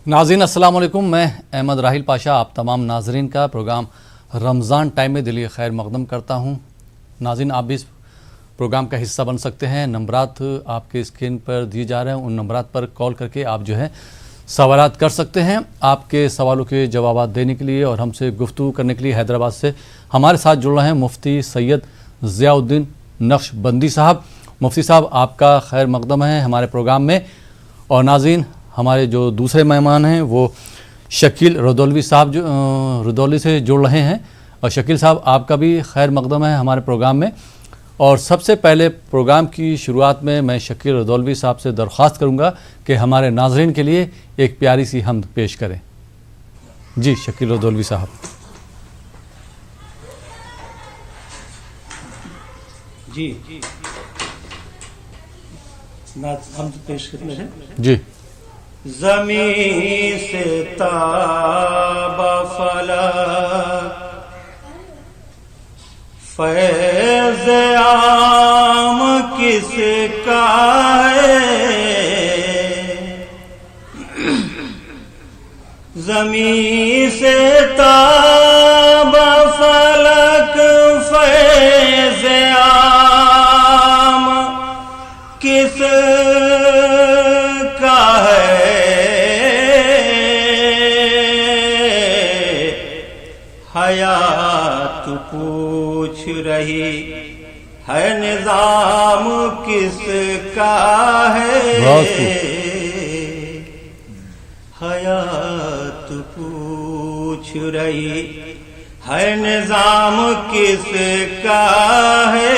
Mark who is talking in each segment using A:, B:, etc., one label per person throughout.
A: ناظرین السلام علیکم، میں احمد راحیل پاشا آپ تمام ناظرین کا پروگرام رمضان ٹائم میں دلی خیر مقدم کرتا ہوں۔ ناظرین آپ بھی اس پروگرام کا حصہ بن سکتے ہیں، نمبرات آپ کے اسکرین پر دیے جا رہے ہیں، ان نمبرات پر کال کر کے آپ جو ہے سوالات کر سکتے ہیں۔ آپ کے سوالوں کے جوابات دینے کے لیے اور ہم سے گفتگو کرنے کے لیے حیدرآباد سے ہمارے ساتھ جڑ رہے ہیں مفتی سید ضیاء الدین نقش بندی صاحب۔ مفتی صاحب آپ کا خیر مقدم ہے ہمارے پروگرام میں۔ اور ناظرین ہمارے جو دوسرے مہمان ہیں وہ شکیل رودولوی صاحب جو رودولوی سے جڑ رہے ہیں، اور شکیل صاحب آپ کا بھی خیر مقدم ہے ہمارے پروگرام میں۔ اور سب سے پہلے پروگرام کی شروعات میں شکیل رودولوی صاحب سے درخواست کروں گا کہ ہمارے ناظرین کے لیے ایک پیاری سی حمد پیش کریں۔ جی شکیل رودولوی صاحب۔
B: جی حمد پیش کرتے ہیں۔
A: جی
B: زمین سے تاب فلک فیض عام کس کا ہے، زمین سے تاب فلک فیض عام کس کا ہے، حیات پوچھ رہی ہے نظام کس کا ہے، حیات پوچھ رہی ہے نظام کس کا ہے،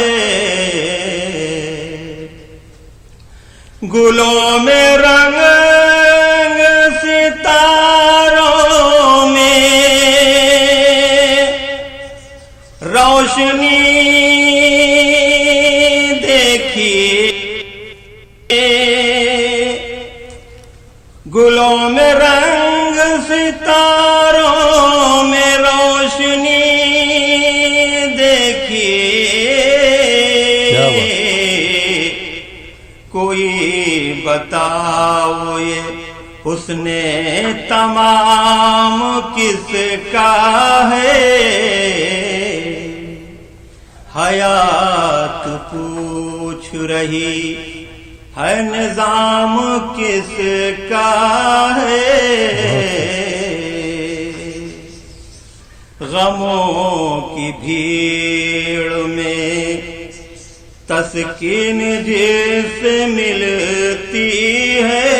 B: گلوں میں رنگ ستاروں میں روشنی دیکھیے، گلوں میں رنگ ستاروں میں روشنی دیکھیے، کوئی بتاؤ یہ حسن تمام کس کا ہے، حیات پوچھ رہی ہے نظام کس کا ہے، غموں کی بھیڑ میں تسکین جس سے ملتی ہے،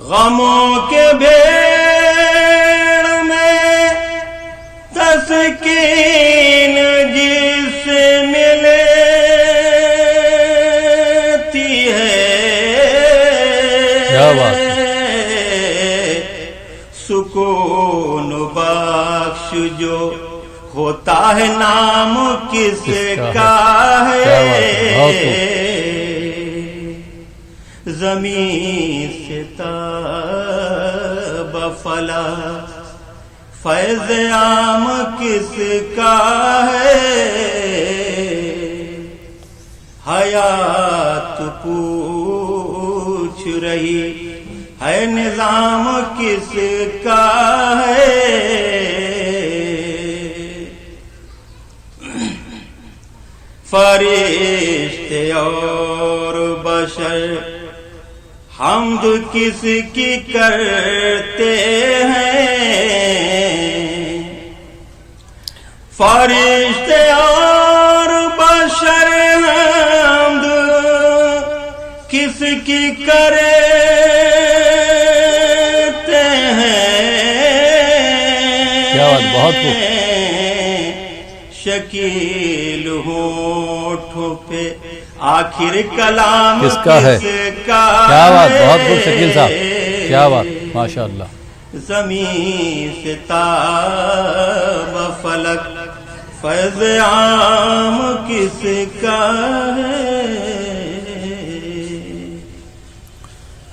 B: غموں کے بھیڑ میں تسکین جس سے ملتی ہے، سکون بخش جو ہوتا ہے نام کس کا ہے، زمین سے تاب فلک فیض عام کس کا ہے، حیات پوچھ رہی ہے نظام کس کا ہے، فرشتے اور بشر حمد کس کی کرتے ہیں، فرشتے اور بشر حمد کس کی کرتے ہیں،
A: کیا بات، بہت خوب۔
B: شکیل ہونٹوں پہ آخر کلام
A: کس کا ہے، کیا بات، بہت خوب شکیل صاحب، کیا بات، ماشاء اللہ۔
B: زمین سے تاب فلک فیض عام کس کا ہے،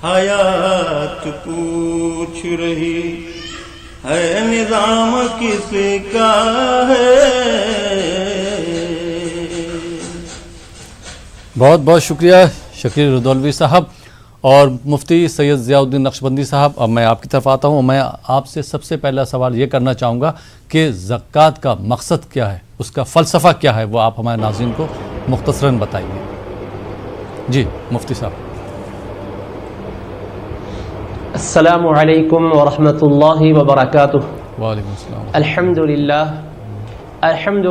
B: حیات پوچھ رہی ہے نظام کس کا ہے۔
A: بہت بہت شکریہ شکیل رودولوی صاحب۔ اور مفتی سید ضیاء الدین نقشبندی صاحب، اب میں آپ کی طرف آتا ہوں. میں آپ سے سب سے پہلا سوال یہ کرنا چاہوں گا کہ زکوٰۃ کا مقصد کیا ہے، اس کا فلسفہ کیا ہے، وہ آپ ہمارے ناظرین کو مختصراً بتائیے. جی مفتی صاحب.
C: السلام علیکم ورحمۃ اللہ وبرکاتہ.
A: وعلیکم السلام.
C: الحمد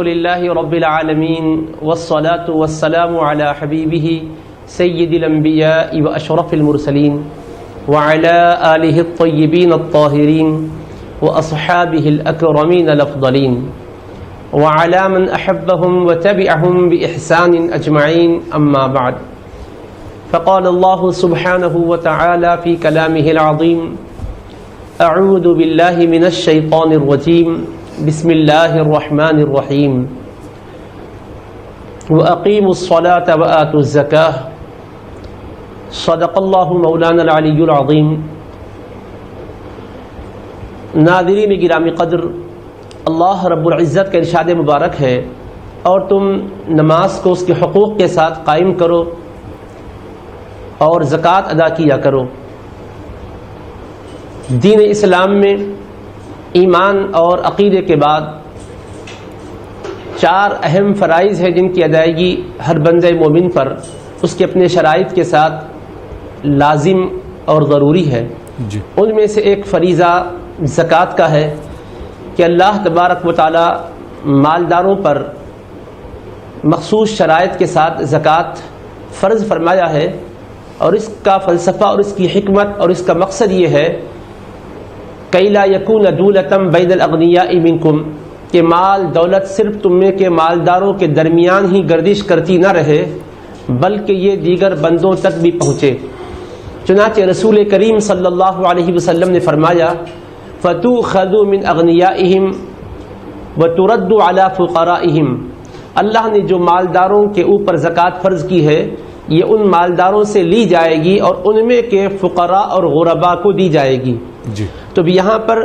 C: للہ رب العالمین والصلاة والسلام علی حبیبہ سید الانبیاء واشرف المرسلین وعلی آلہ الطیبین الطاہرین واصحابہ الاکرمین الافضلین وعلی من احبہم وتبعہم باحسان اجمعین. اما بعد، فقال اللہ سبحانہ وتعالی فی کلامہ العظیم: اعوذ باللہ من الشیطان الرجیم، بسم اللہ الرحمن الرحیم، وَأَقِيمُوا الصَّلَاةَ وَآتُوا الزَّكَاةَ. صدق اللہ مولانا العلی العظیم. ناظرین گرامی قدر، اللہ رب العزت کا ارشاد مبارک ہے: اور تم نماز کو اس کے حقوق کے ساتھ قائم کرو اور زکوٰۃ ادا کیا کرو. دین اسلام میں ایمان اور عقیدے کے بعد 4 اہم فرائض ہیں جن کی ادائیگی ہر بندہ مومن پر اس کے اپنے شرائط کے ساتھ لازم اور ضروری ہے.
A: جی.
C: ان میں سے ایک فریضہ زکوٰۃ کا ہے کہ اللہ تبارک و تعالی مالداروں پر مخصوص شرائط کے ساتھ زکوٰۃ فرض فرمایا ہے. اور اس کا فلسفہ اور اس کی حکمت اور اس کا مقصد یہ ہے کہ لا یکون دولۃ بین الاغنیاء منکم، کہ مال دولت صرف تم میں کے مالداروں کے درمیان ہی گردش کرتی نہ رہے بلکہ یہ دیگر بندوں تک بھی پہنچے. چنانچہ رسول کریم صلی اللہ علیہ وسلم نے فرمایا: فتؤخذ من اغنیائہم وترد علی فقرائہم. اللہ نے جو مالداروں کے اوپر زکوٰۃ فرض کی ہے یہ ان مالداروں سے لی جائے گی اور ان میں کے فقراء اور غرباء کو دی جائے گی.
A: جی.
C: تو یہاں پر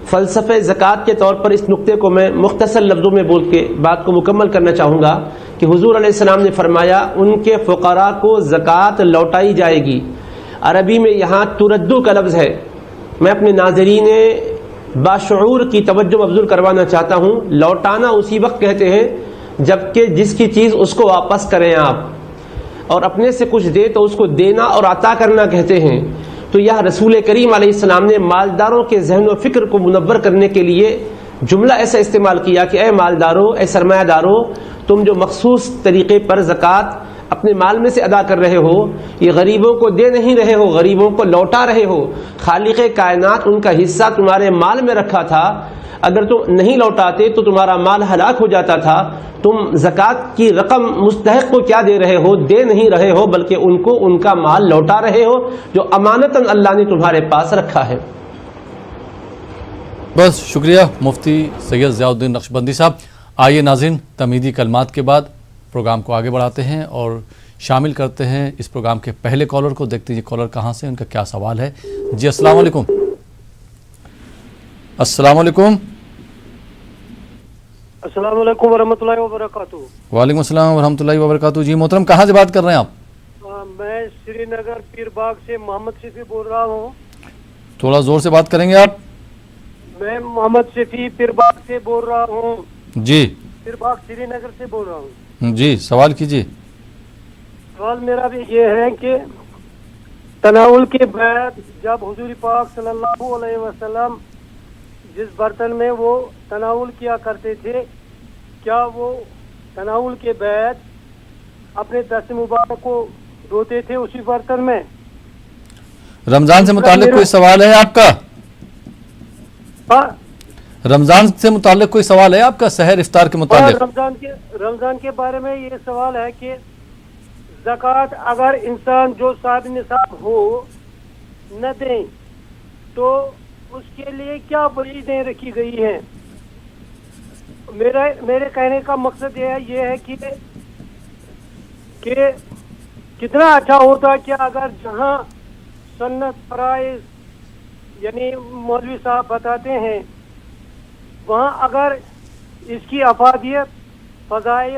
C: فلسفہ زکوٰۃ کے طور پر اس نقطے کو میں مختصر لفظوں میں بول کے بات کو مکمل کرنا چاہوں گا کہ حضور علیہ السلام نے فرمایا ان کے فقراء کو زکوٰۃ لوٹائی جائے گی. عربی میں یہاں تردو کا لفظ ہے. میں اپنے ناظرین باشعور کی توجہ مبذول کروانا چاہتا ہوں. لوٹانا اسی وقت کہتے ہیں جبکہ جس کی چیز اس کو واپس کریں آپ، اور اپنے سے کچھ دے تو اس کو دینا اور عطا کرنا کہتے ہیں. تو یہ رسول کریم علیہ السلام نے مالداروں کے ذہن و فکر کو منور کرنے کے لیے جملہ ایسا استعمال کیا کہ اے مالداروں، اے سرمایہ داروں، تم جو مخصوص طریقے پر زکوٰۃ اپنے مال میں سے ادا کر رہے ہو یہ غریبوں کو دے نہیں رہے ہو، غریبوں کو لوٹا رہے ہو. خالق کائنات ان کا حصہ تمہارے مال میں رکھا تھا، اگر تم نہیں لوٹاتے تو تمہارا مال ہلاک ہو جاتا تھا. تم زکوٰۃ کی رقم مستحق کو کیا دے رہے ہو؟ دے نہیں رہے ہو بلکہ ان کو ان کا مال لوٹا رہے ہو جو امانتاً اللہ نے تمہارے پاس رکھا ہے.
A: بس شکریہ مفتی سید ضیاء الدین نقشبندی صاحب. آئیے ناظرین، تمہیدی کلمات کے بعد پروگرام کو آگے بڑھاتے ہیں اور شامل کرتے ہیں اس پروگرام کے پہلے کالر کو. دیکھتے ہیں کالر کہاں سے، ان کا کیا سوال ہے. جی السلام علیکم. السلام علیکم.
D: السلام علیکم ورحمۃ اللہ وبرکاتہ.
A: وعلیکم السلام ورحمۃ اللہ وبرکاتہ. جی محترم، کہاں سے بات کر رہے ہیں آپ؟
D: میں سری نگر پیر باغ سے محمد شفیع بول رہا ہوں.
A: تھوڑا زور سے بات کریں گے آپ؟
D: میں محمد شفیع پیر باغ سے بول رہا ہوں.
A: جی.
D: پیر باغ سری نگر سے بول رہا ہوں.
A: جی سوال کیجیے.
D: سوال میرا بھی یہ ہے کہ تناول کے بعد جب حضور پاک صلی اللہ علیہ وسلم جس برتن میں وہ تناول کیا کرتے تھے، کیا وہ تناول کے بعد اپنے دست مبارک کو دھوتے تھے اسی برتن میں؟
A: رمضان سے متعلق کوئی سوال ہے آپ کا؟ رمضان سے متعلق کوئی سوال ہے آپ کا، سحر افطار کے متعلق؟
D: رمضان کے بارے میں یہ سوال ہے کہ زکوٰۃ اگر انسان جو صاحب نصاب ہو نہ دیں تو اس کے لیے کیا وعیدیں رکھی گئی ہیں؟ میرے کہنے کا مقصد یہ ہے کہ کتنا اچھا ہوتا کہ اگر جہاں سنت فرائض یعنی مولوی صاحب بتاتے ہیں وہاں اگر اس کی افادیت فضائل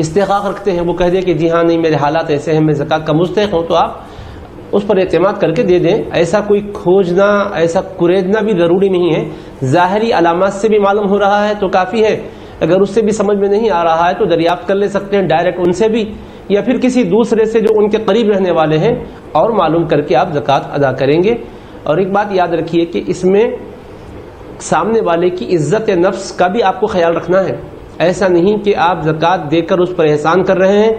C: استحقاق رکھتے ہیں وہ کہہ دیں کہ جی ہاں نہیں میرے حالات ایسے ہیں میں زکوٰۃ کا مستحق ہوں، تو آپ اس پر اعتماد کر کے دے دیں. ایسا کوئی کھوجنا ایسا کریدنا بھی ضروری نہیں ہے. ظاہری علامات سے بھی معلوم ہو رہا ہے تو کافی ہے. اگر اس سے بھی سمجھ میں نہیں آ رہا ہے تو دریافت کر لے سکتے ہیں ڈائریکٹ ان سے بھی، یا پھر کسی دوسرے سے جو ان کے قریب رہنے والے ہیں، اور معلوم کر کے آپ زکوٰۃ ادا کریں گے. اور ایک بات یاد رکھیے کہ اس میں سامنے والے کی عزت نفس کا بھی آپ کو خیال رکھنا ہے. ایسا نہیں کہ آپ زکوٰۃ دے کر اس پر احسان کر رہے ہیں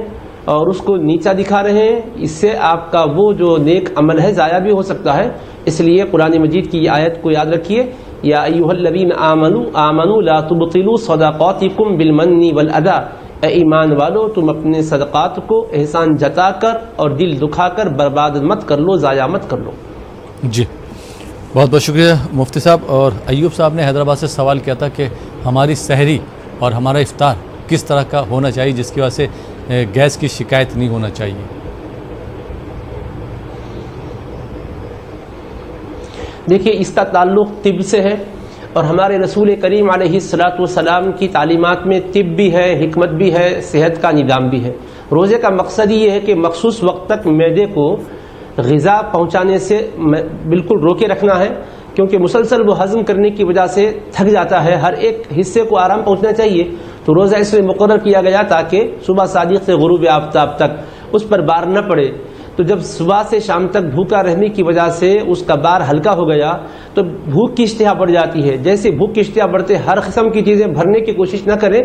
C: اور اس کو نیچا دکھا رہے ہیں. اس سے آپ کا وہ جو نیک عمل ہے ضائع بھی ہو سکتا ہے. اس لیے قرآن مجید کی یہ آیت کو یاد رکھیے، یا ایھا الذین آمنوا لا تبطلوا صدقاتکم بالمن والاذی، اے ایمان والو تم اپنے صدقات کو احسان جتا کر اور دل دکھا کر برباد مت کر لو، ضائع مت کر لو.
A: جی بہت بہت شکریہ مفتی صاحب. اور ایوب صاحب نے حیدرآباد سے سوال کیا تھا کہ ہماری سحری اور ہمارا افطار کس طرح کا ہونا چاہیے جس کی وجہ سے گیس کی شکایت نہیں ہونا چاہیے.
C: دیکھیے اس کا تعلق طب سے ہے، اور ہمارے رسول کریم علیہ الصلاۃ والسلام کی تعلیمات میں طب بھی ہے، حکمت بھی ہے، صحت کا نظام بھی ہے. روزے کا مقصد یہ ہے کہ مخصوص وقت تک معدے کو غذا پہنچانے سے بالکل روکے رکھنا ہے، کیونکہ مسلسل وہ ہضم کرنے کی وجہ سے تھک جاتا ہے. ہر ایک حصے کو آرام پہنچنا چاہیے. تو روزہ اس لیے مقرر کیا گیا تاکہ صبح صادق سے غروب آفتاب تک اس پر بار نہ پڑے. تو جب صبح سے شام تک بھوکا رہنے کی وجہ سے اس کا بار ہلکا ہو گیا تو بھوک کی اشتہا بڑھ جاتی ہے. جیسے بھوک کی اشتہا بڑھتے ہر قسم کی چیزیں بھرنے کی کوشش نہ کریں،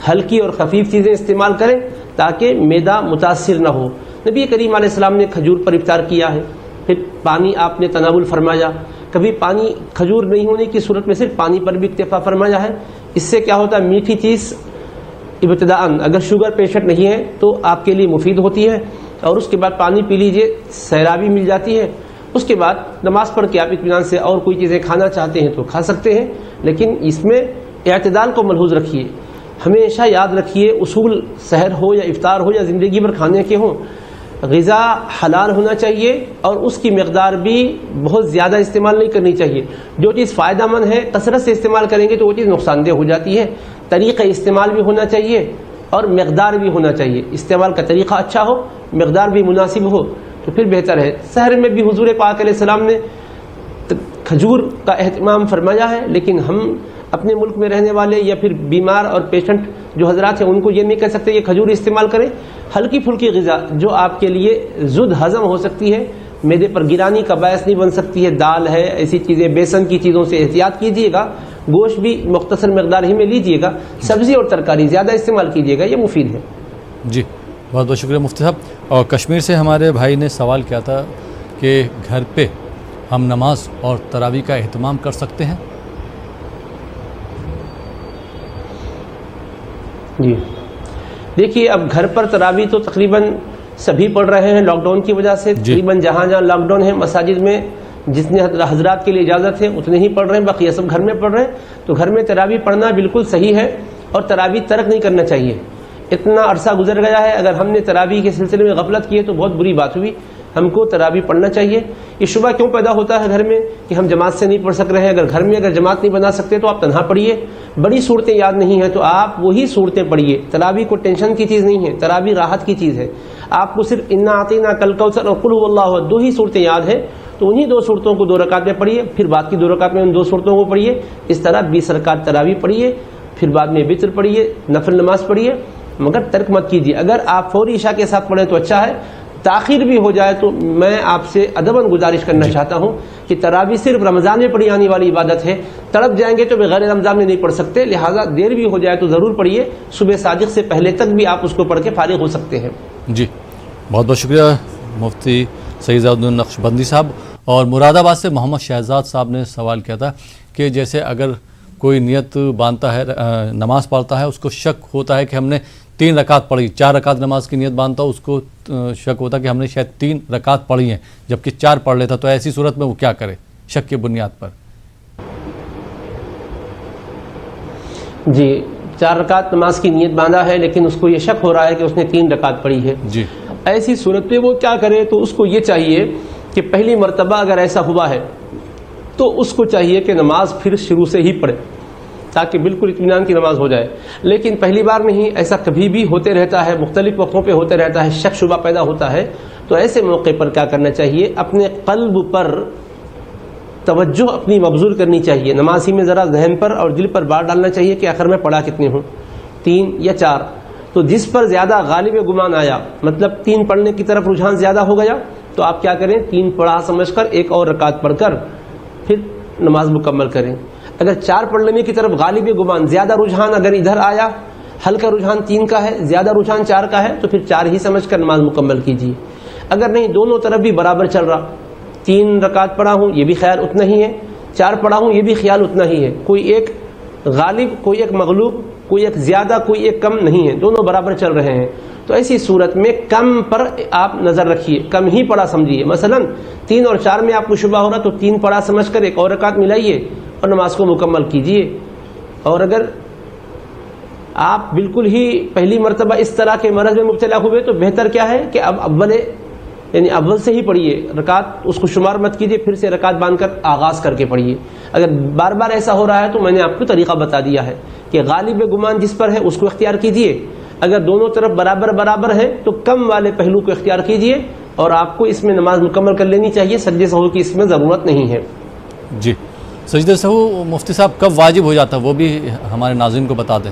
C: ہلکی اور خفیف چیزیں استعمال کریں تاکہ معدہ متاثر نہ ہو. نبی کریم علیہ السلام نے کھجور پر افطار کیا ہے، پھر پانی آپ نے تناول فرمایا. کبھی پانی کھجور نہیں ہونے کی صورت میں صرف پانی پر بھی اکتفا فرمایا ہے. اس سے کیا ہوتا ہے، میٹھی چیز ابتداءً اگر شوگر پیشنٹ نہیں ہے تو آپ کے لیے مفید ہوتی ہے، اور اس کے بعد پانی پی لیجئے، سیرابی مل جاتی ہے. اس کے بعد نماز پڑھ کے آپ اطمینان سے اور کوئی چیزیں کھانا چاہتے ہیں تو کھا سکتے ہیں، لیکن اس میں اعتدال کو ملحوظ رکھیے. ہمیشہ یاد رکھیے اصول سحر ہو یا افطار ہو یا زندگی بھر کھانے کے ہوں، غذا حلال ہونا چاہیے اور اس کی مقدار بھی بہت زیادہ استعمال نہیں کرنی چاہیے. جو چیز فائدہ مند ہے کثرت سے استعمال کریں گے تو وہ چیز نقصان دہ ہو جاتی ہے. طریقہ استعمال بھی ہونا چاہیے اور مقدار بھی ہونا چاہیے. استعمال کا طریقہ اچھا ہو، مقدار بھی مناسب ہو تو پھر بہتر ہے. سحر میں بھی حضور پاک علیہ السلام نے کھجور کا اہتمام فرمایا ہے، لیکن ہم اپنے ملک میں رہنے والے یا پھر بیمار اور پیشنٹ جو حضرات ہیں ان کو یہ نہیں کہہ سکتے یہ کھجور استعمال کریں. ہلکی پھلکی غذا جو آپ کے لیے زود ہضم ہو سکتی ہے، معدے پر گرانی کا باعث نہیں بن سکتی ہے، دال ہے، ایسی چیزیں، بیسن کی چیزوں سے احتیاط کیجیے گا. گوشت بھی مختصر مقدار ہی میں لیجیے گا. سبزی اور ترکاری زیادہ استعمال کیجیے گا، یہ مفید ہے.
A: جی بہت بہت شکریہ مفتی صاحب. اور کشمیر سے ہمارے بھائی نے سوال کیا تھا کہ گھر پہ ہم نماز اور تراویح کا اہتمام کر سکتے ہیں.
C: جی دیکھیے اب گھر پر تراویح تو تقریباً سبھی پڑھ رہے ہیں لاک ڈاؤن کی وجہ سے. تقریباً جہاں جہاں لاک ڈاؤن ہے مساجد میں جتنے حضرات کے لیے اجازت ہے اتنے ہی پڑھ رہے ہیں، باقی سب گھر میں پڑھ رہے ہیں. تو گھر میں تراویح پڑھنا بالکل صحیح ہے اور تراویح ترک نہیں کرنا چاہیے. اتنا عرصہ گزر گیا ہے، اگر ہم نے تراویح کے سلسلے میں غفلت کی ہے تو بہت بری بات ہوئی. ہم کو تراویح پڑھنا چاہیے. یہ شبہ کیوں پیدا ہوتا ہے گھر میں کہ ہم جماعت سے نہیں پڑھ سک رہے ہیں. اگر گھر میں اگر جماعت نہیں بنا سکتے تو آپ تنہا پڑھیے. بڑی صورتیں یاد نہیں ہیں تو آپ وہی صورتیں پڑھیے. تراویح کو ٹینشن کی چیز نہیں ہے، تراویح راحت کی چیز ہے. آپ کو صرف انا اعطینا کل کوثر اور قل هو اللہ احد 2 ہی صورتیں یاد ہیں، تو انہی 2 صورتوں کو 2 رکعت میں پڑھیے، پھر بعد کی 2 رکعت میں ان 2 صورتوں کو پڑھیے. اس طرح 20 رکعت تراویح پڑھیے، پھر بعد میں وتر پڑھیے، نفل نماز پڑھیے، مگر ترک مت کیجیے. اگر آپ فوری عشاء کے ساتھ پڑھیں تو اچھا ہے. تاخیر بھی ہو جائے تو میں آپ سے ادباً گزارش کرنا چاہتا ہوں کہ تراویح صرف رمضان میں پڑھی جانے والی عبادت ہے. تڑپ جائیں گے تو بغیر رمضان میں نہیں پڑھ سکتے، لہٰذا دیر بھی ہو جائے تو ضرور پڑھیے. صبح صادق سے پہلے تک بھی آپ اس کو پڑھ کے فارغ ہو سکتے ہیں.
A: جی بہت بہت شکریہ مفتی سعید ضیاء الدین نقشبندی صاحب. اور مراد آباد سے محمد شہزاد صاحب نے سوال کیا تھا کہ جیسے اگر کوئی نیت باندھتا ہے، نماز پڑھتا ہے، اس کو شک ہوتا ہے کہ ہم نے 3 رکعت پڑھی، 4 رکعت نماز کی نیت باندھتا ہو، اس کو شک ہوتا ہے کہ ہم نے شاید 3 رکعت پڑھی ہیں جبکہ 4 پڑھ لیتا. تو ایسی صورت میں وہ کیا کرے شک کی بنیاد پر؟
C: جی 4 رکعت نماز کی نیت باندھا ہے لیکن اس کو یہ شک ہو رہا ہے کہ اس نے 3 رکعت پڑھی ہے.
A: جی
C: ایسی صورت میں وہ کیا کرے؟ تو اس کو یہ چاہیے کہ پہلی مرتبہ اگر ایسا ہوا ہے تو اس کو چاہیے کہ نماز پھر شروع سے ہی پڑھے. تاکہ بالکل اطمینان کی نماز ہو جائے. لیکن پہلی بار نہیں، ایسا کبھی بھی ہوتے رہتا ہے، مختلف وقتوں پہ ہوتے رہتا ہے، شک شبہ پیدا ہوتا ہے. تو ایسے موقع پر کیا کرنا چاہیے؟ اپنے قلب پر توجہ اپنی مبذول کرنی چاہیے. نماز ہی میں ذرا ذہن پر اور دل پر بار ڈالنا چاہیے کہ آخر میں پڑھا کتنے ہوں، 3 یا 4. تو جس پر زیادہ غالب گمان آیا، مطلب 3 پڑھنے کی طرف رجحان زیادہ ہو گیا، تو آپ کیا کریں؟ 3 پڑھا سمجھ کر ایک اور رکعت پڑھ کر پھر نماز مکمل کریں. اگر 4 پڑھ لینے کی طرف غالب گمان، زیادہ رجحان اگر ادھر آیا، ہلکا رجحان 3 کا ہے، زیادہ رجحان 4 کا ہے، تو پھر 4 ہی سمجھ کر نماز مکمل کیجیے. اگر نہیں، دونوں طرف بھی برابر چل رہا، 3 رکعت پڑھا ہوں یہ بھی خیال اتنا ہی ہے، 4 پڑھا ہوں یہ بھی خیال اتنا ہی ہے، کوئی ایک غالب کوئی ایک مغلوب، کوئی ایک زیادہ کوئی ایک کم نہیں ہے، دونوں برابر چل رہے ہیں. تو ایسی صورت میں کم پر آپ نظر رکھیے، کم ہی پڑھا سمجھیے. مثلا 3 اور 4 میں آپ کو شبہ ہو رہا تو 3 پڑھا سمجھ کر ایک اور رکعت ملائیے اور نماز کو مکمل کیجیے. اور اگر آپ بالکل ہی پہلی مرتبہ اس طرح کے مرض میں مبتلا ہوئے تو بہتر کیا ہے کہ اب اول سے ہی پڑھیے، رکعت اس کو شمار مت کیجیے، پھر سے رکعت باندھ کر آغاز کر کے پڑھیے. اگر بار بار ایسا ہو رہا ہے تو میں نے آپ کو طریقہ بتا دیا ہے کہ غالب گمان جس پر ہے اس کو اختیار کیجیے. اگر دونوں طرف برابر ہے تو کم والے پہلو کو اختیار کیجیے، اور آپ کو اس میں نماز مکمل کر لینی چاہیے. سجدے سہو کی اس میں ضرورت نہیں ہے.
A: جی، سجدہ سہو مفتی صاحب کب واجب ہو جاتا ہے وہ بھی ہمارے ناظرین کو بتا دیں.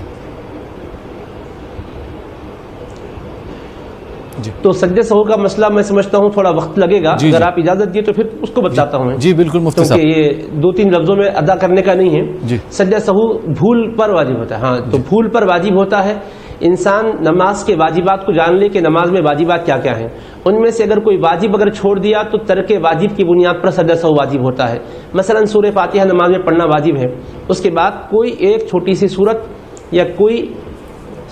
A: جی.
C: تو سجدے سہو کا مسئلہ میں سمجھتا ہوں تھوڑا وقت لگے گا.
A: جی
C: اگر آپ اجازت دیے تو پھر اس کو بتاتا ہوں.
A: جی بالکل مفتی صاحب،
C: کیونکہ یہ 2-3 لفظوں میں ادا کرنے کا نہیں ہے.
A: جی.
C: سجدہ سہو بھول پر واجب ہوتا ہے. ہاں، تو بھول پر واجب ہوتا ہے. انسان نماز کے واجبات کو جان لے کہ نماز میں واجبات کیا کیا ہیں. ان میں سے اگر کوئی واجب اگر چھوڑ دیا تو ترک واجب کی بنیاد پر سجدہ سہو واجب ہوتا ہے. مثلا سورہ فاتحہ نماز میں پڑھنا واجب ہے، اس کے بعد کوئی ایک چھوٹی سی سورت یا کوئی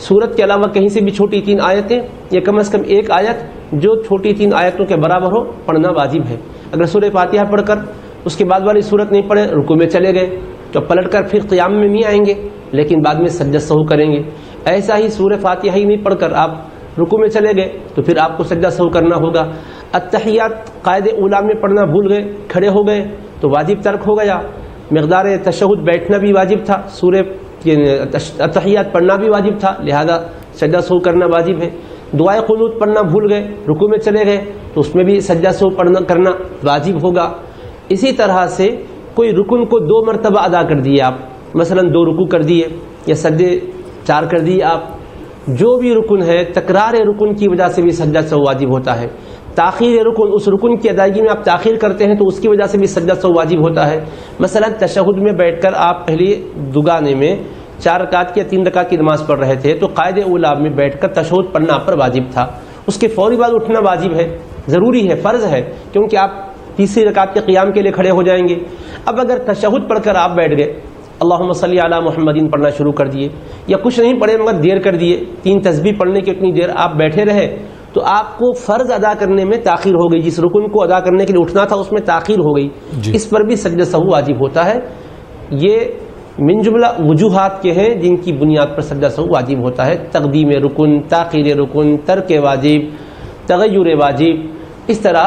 C: سورت کے علاوہ کہیں سے بھی چھوٹی 3 آیتیں یا کم از کم ایک آیت جو چھوٹی 3 آیتوں کے برابر ہو پڑھنا واجب ہے. اگر سورہ فاتحہ پڑھ کر اس کے بعد والی سورت نہیں پڑھے، رکوع میں چلے گئے تو پلٹ کر پھر قیام میں نہیں آئیں گے، لیکن بعد میں سجدہ سہو کریں گے. ایسا ہی سورہ فاتحہ ہی نہیں پڑھ کر آپ رکوع میں چلے گئے تو پھر آپ کو سجدہ سہو کرنا ہوگا. التحیات قاعدہ اولیٰ میں پڑھنا بھول گئے، کھڑے ہو گئے تو واجب ترک ہو گیا. مقدار تشہد بیٹھنا بھی واجب تھا، سورہ التحیات پڑھنا بھی واجب تھا، لہذا سجدہ سہو کرنا واجب ہے. دعائے قنوت پڑھنا بھول گئے، رکوع میں چلے گئے تو اس میں بھی سجدہ سہو کرنا واجب ہوگا. اسی طرح سے کوئی رکن کو 2 مرتبہ ادا کر دیے آپ، مثلا 2 رکوع کر دیے یا سجدے 4 کر دیے آپ، جو بھی رکن ہے تکرار رکن کی وجہ سے بھی سجدہ سہو واجب ہوتا ہے. تاخیر رکن، اس رکن کی ادائیگی میں آپ تاخیر کرتے ہیں تو اس کی وجہ سے بھی سجدہ سہو واجب ہوتا ہے. مثلا تشہد میں بیٹھ کر آپ پہلی دگانے میں 4 رکعت یا 3 رکعت کی نماز پڑھ رہے تھے تو قاعدہ اولیٰ میں بیٹھ کر تشہد پڑھنا آپ پر واجب تھا. اس کے فوری بعد اٹھنا واجب ہے، ضروری ہے، فرض ہے، کیونکہ آپ تیسری رکعت کے قیام کے لیے کھڑے ہو جائیں گے. اب اگر تشہد پڑھ کر آپ بیٹھ گئے، اللہم صلی علی محمدین پڑھنا شروع کر دیے یا کچھ نہیں پڑھے مگر دیر کر دیے، 3 تسبیح پڑھنے کی اتنی دیر آپ بیٹھے رہے تو آپ کو فرض ادا کرنے میں تاخیر ہو گئی. جس رکن کو ادا کرنے کے لیے اٹھنا تھا اس میں تاخیر ہو گئی. اس پر بھی سجدہ سہو واجب ہوتا ہے. یہ من جملہ وجوہات کے ہیں جن کی بنیاد پر سجدہ سہو واجب ہوتا ہے. تقدیم رکن، تاخیر رکن، ترک واجب، تغیر واجب، اس طرح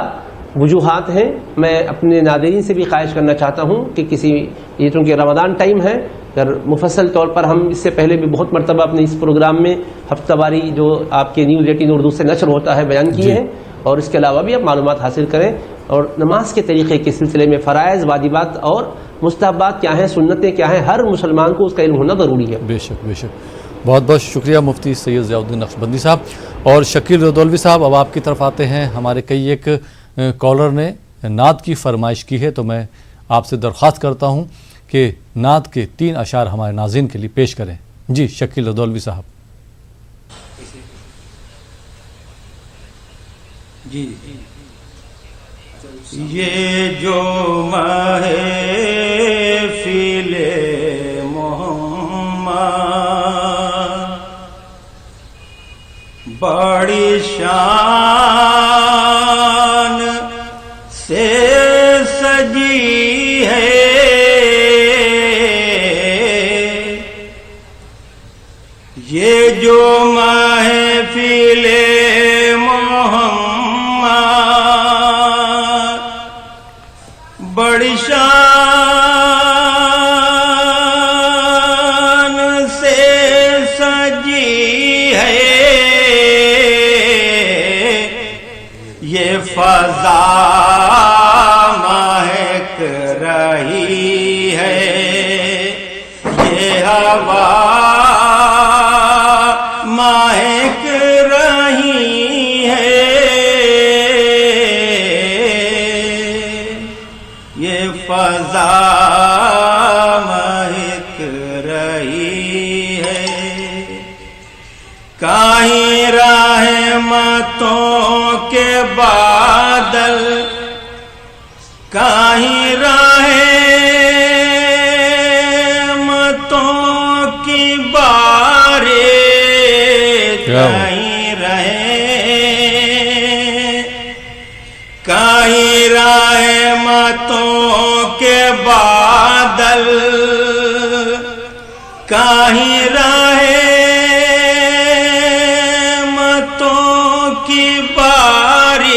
C: وجوہات ہیں. میں اپنے ناظرین سے بھی خواہش کرنا چاہتا ہوں کہ یہ چونکہ رمضان ٹائم ہے، اگر مفصل طور پر ہم اس سے پہلے بھی بہت مرتبہ اپنے اس پروگرام میں ہفتہ واری جو آپ کے نیوز 18 اردو سے نشر ہوتا ہے بیان کیے ہیں، اور اس کے علاوہ بھی آپ معلومات حاصل کریں. اور نماز کے طریقے کے سلسلے میں فرائض، واجبات اور مستحبات کیا ہیں، سنتیں کیا ہیں، ہر مسلمان کو اس کا علم ہونا ضروری ہے.
A: بے شک بے شک. بہت بہت شکریہ مفتی سید ضیاء الدین نقشبندی صاحب. اور شکیل رضولوی صاحب، اب آپ کی طرف آتے ہیں. ہمارے کئی ایک کالر نے نعت کی فرمائش کی ہے تو میں آپ سے درخواست کرتا ہوں کہ نعت کے 3 اشعار ہمارے ناظرین کے لیے پیش کریں. جی شکیل رضولوی صاحب.
B: جی، یہ جو محفل محمد بڑی شان سے سجی ہے، یہ جو محفل بڑی شان فضا مہک رہی ہے، یہ ہوا مہک رہی ہے، یہ فضا مہک رہی ہے، کہیں رحمتوں کے بادل، کہیں رحمتوں کی بارش، کہیں کہیں رحمتوں کے بادل، کہیں رحمتوں کی بارش،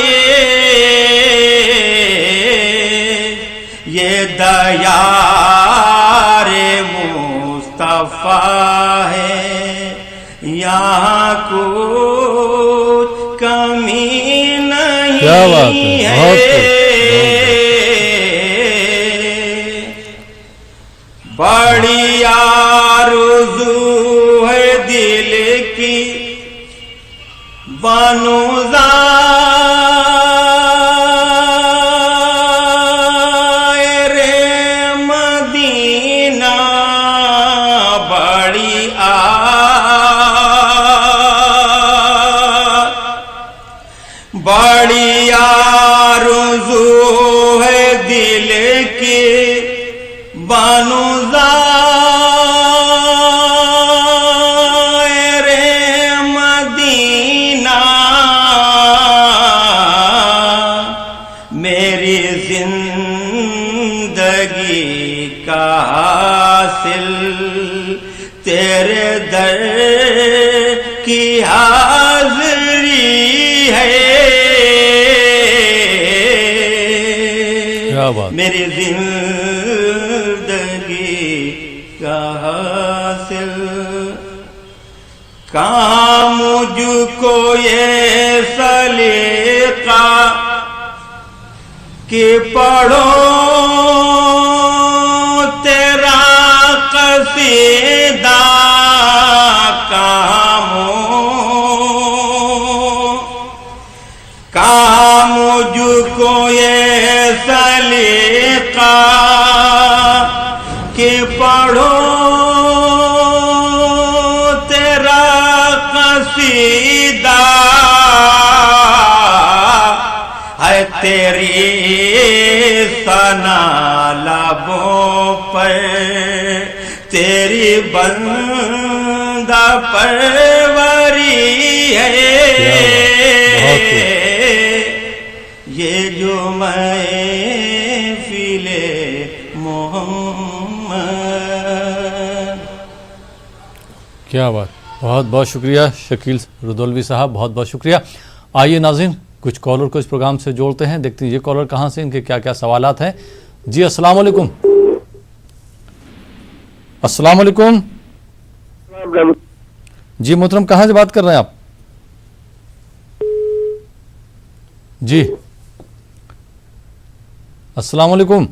B: یہ دیار مصطفیٰ ہے، یہاں کچھ کمی نہیں ہے، بڑی آرزو ہے دل کی بنو زائر مدینہ، بڑی بڑی آرزو ہے دل کی بنو زائر مدینہ، میری زندگی کا حاصل تیرے در کی حاضری ہے، میری زندگی کا حاصل، کہاں مجھ کو یہ سلیقہ کہ پڑھو تیرا قصیدہ، کہاں مجھ کو یہ سلیقہ کہ پڑھو تیرا قصیدہ، ہے تیری ثنا لبوں پر، تیری بندہ پروری ہے، یہ جو محفل محمد۔
A: کیا بات، بہت بہت شکریہ شکیل ردولوی صاحب، بہت بہت شکریہ۔ آئیے ناظرین کچھ کالر کو اس پروگرام سے جوڑتے ہیں، دیکھتے ہیں یہ کالر کہاں سے، ان کے کیا کیا سوالات ہیں۔ جی السلام علیکم۔ السلام علیکم جی محترم، کہاں سے بات کر رہے ہیں آپ؟ جی السلام علیکم۔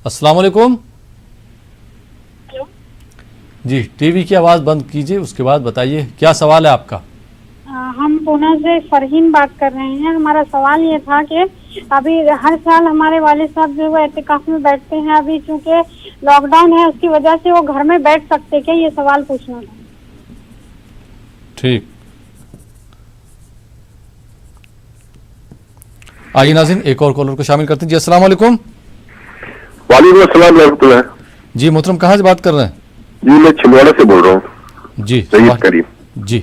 A: السلام علیکم جی، ٹی وی کی آواز بند کیجئے، اس کے بعد بتائیے کیا سوال ہے آپ کا؟
E: ہم پونا سے فرحین بات کر رہے ہیں۔ ہمارا سوال یہ تھا کہ ابھی ہر سال ہمارے والد صاحب جو ہے اعتکاف میں بیٹھتے ہیں، ابھی چونکہ لاک ڈاؤن ہے اس کی وجہ سے وہ گھر میں بیٹھ سکتے کیا؟ یہ سوال پوچھنا تھا۔
A: ٹھیک، آئیے ناظرین ایک اور کالر کو شامل کرتے ہیں۔ جی السلام علیکم۔
F: وعلیکم السلام ورحمۃ اللہ۔
A: جی محترم، کہاں سے بات کر رہے ہیں؟
F: جی میں چھندواڑا سے بول رہا ہوں۔
A: جی
F: سعید کریم۔
A: جی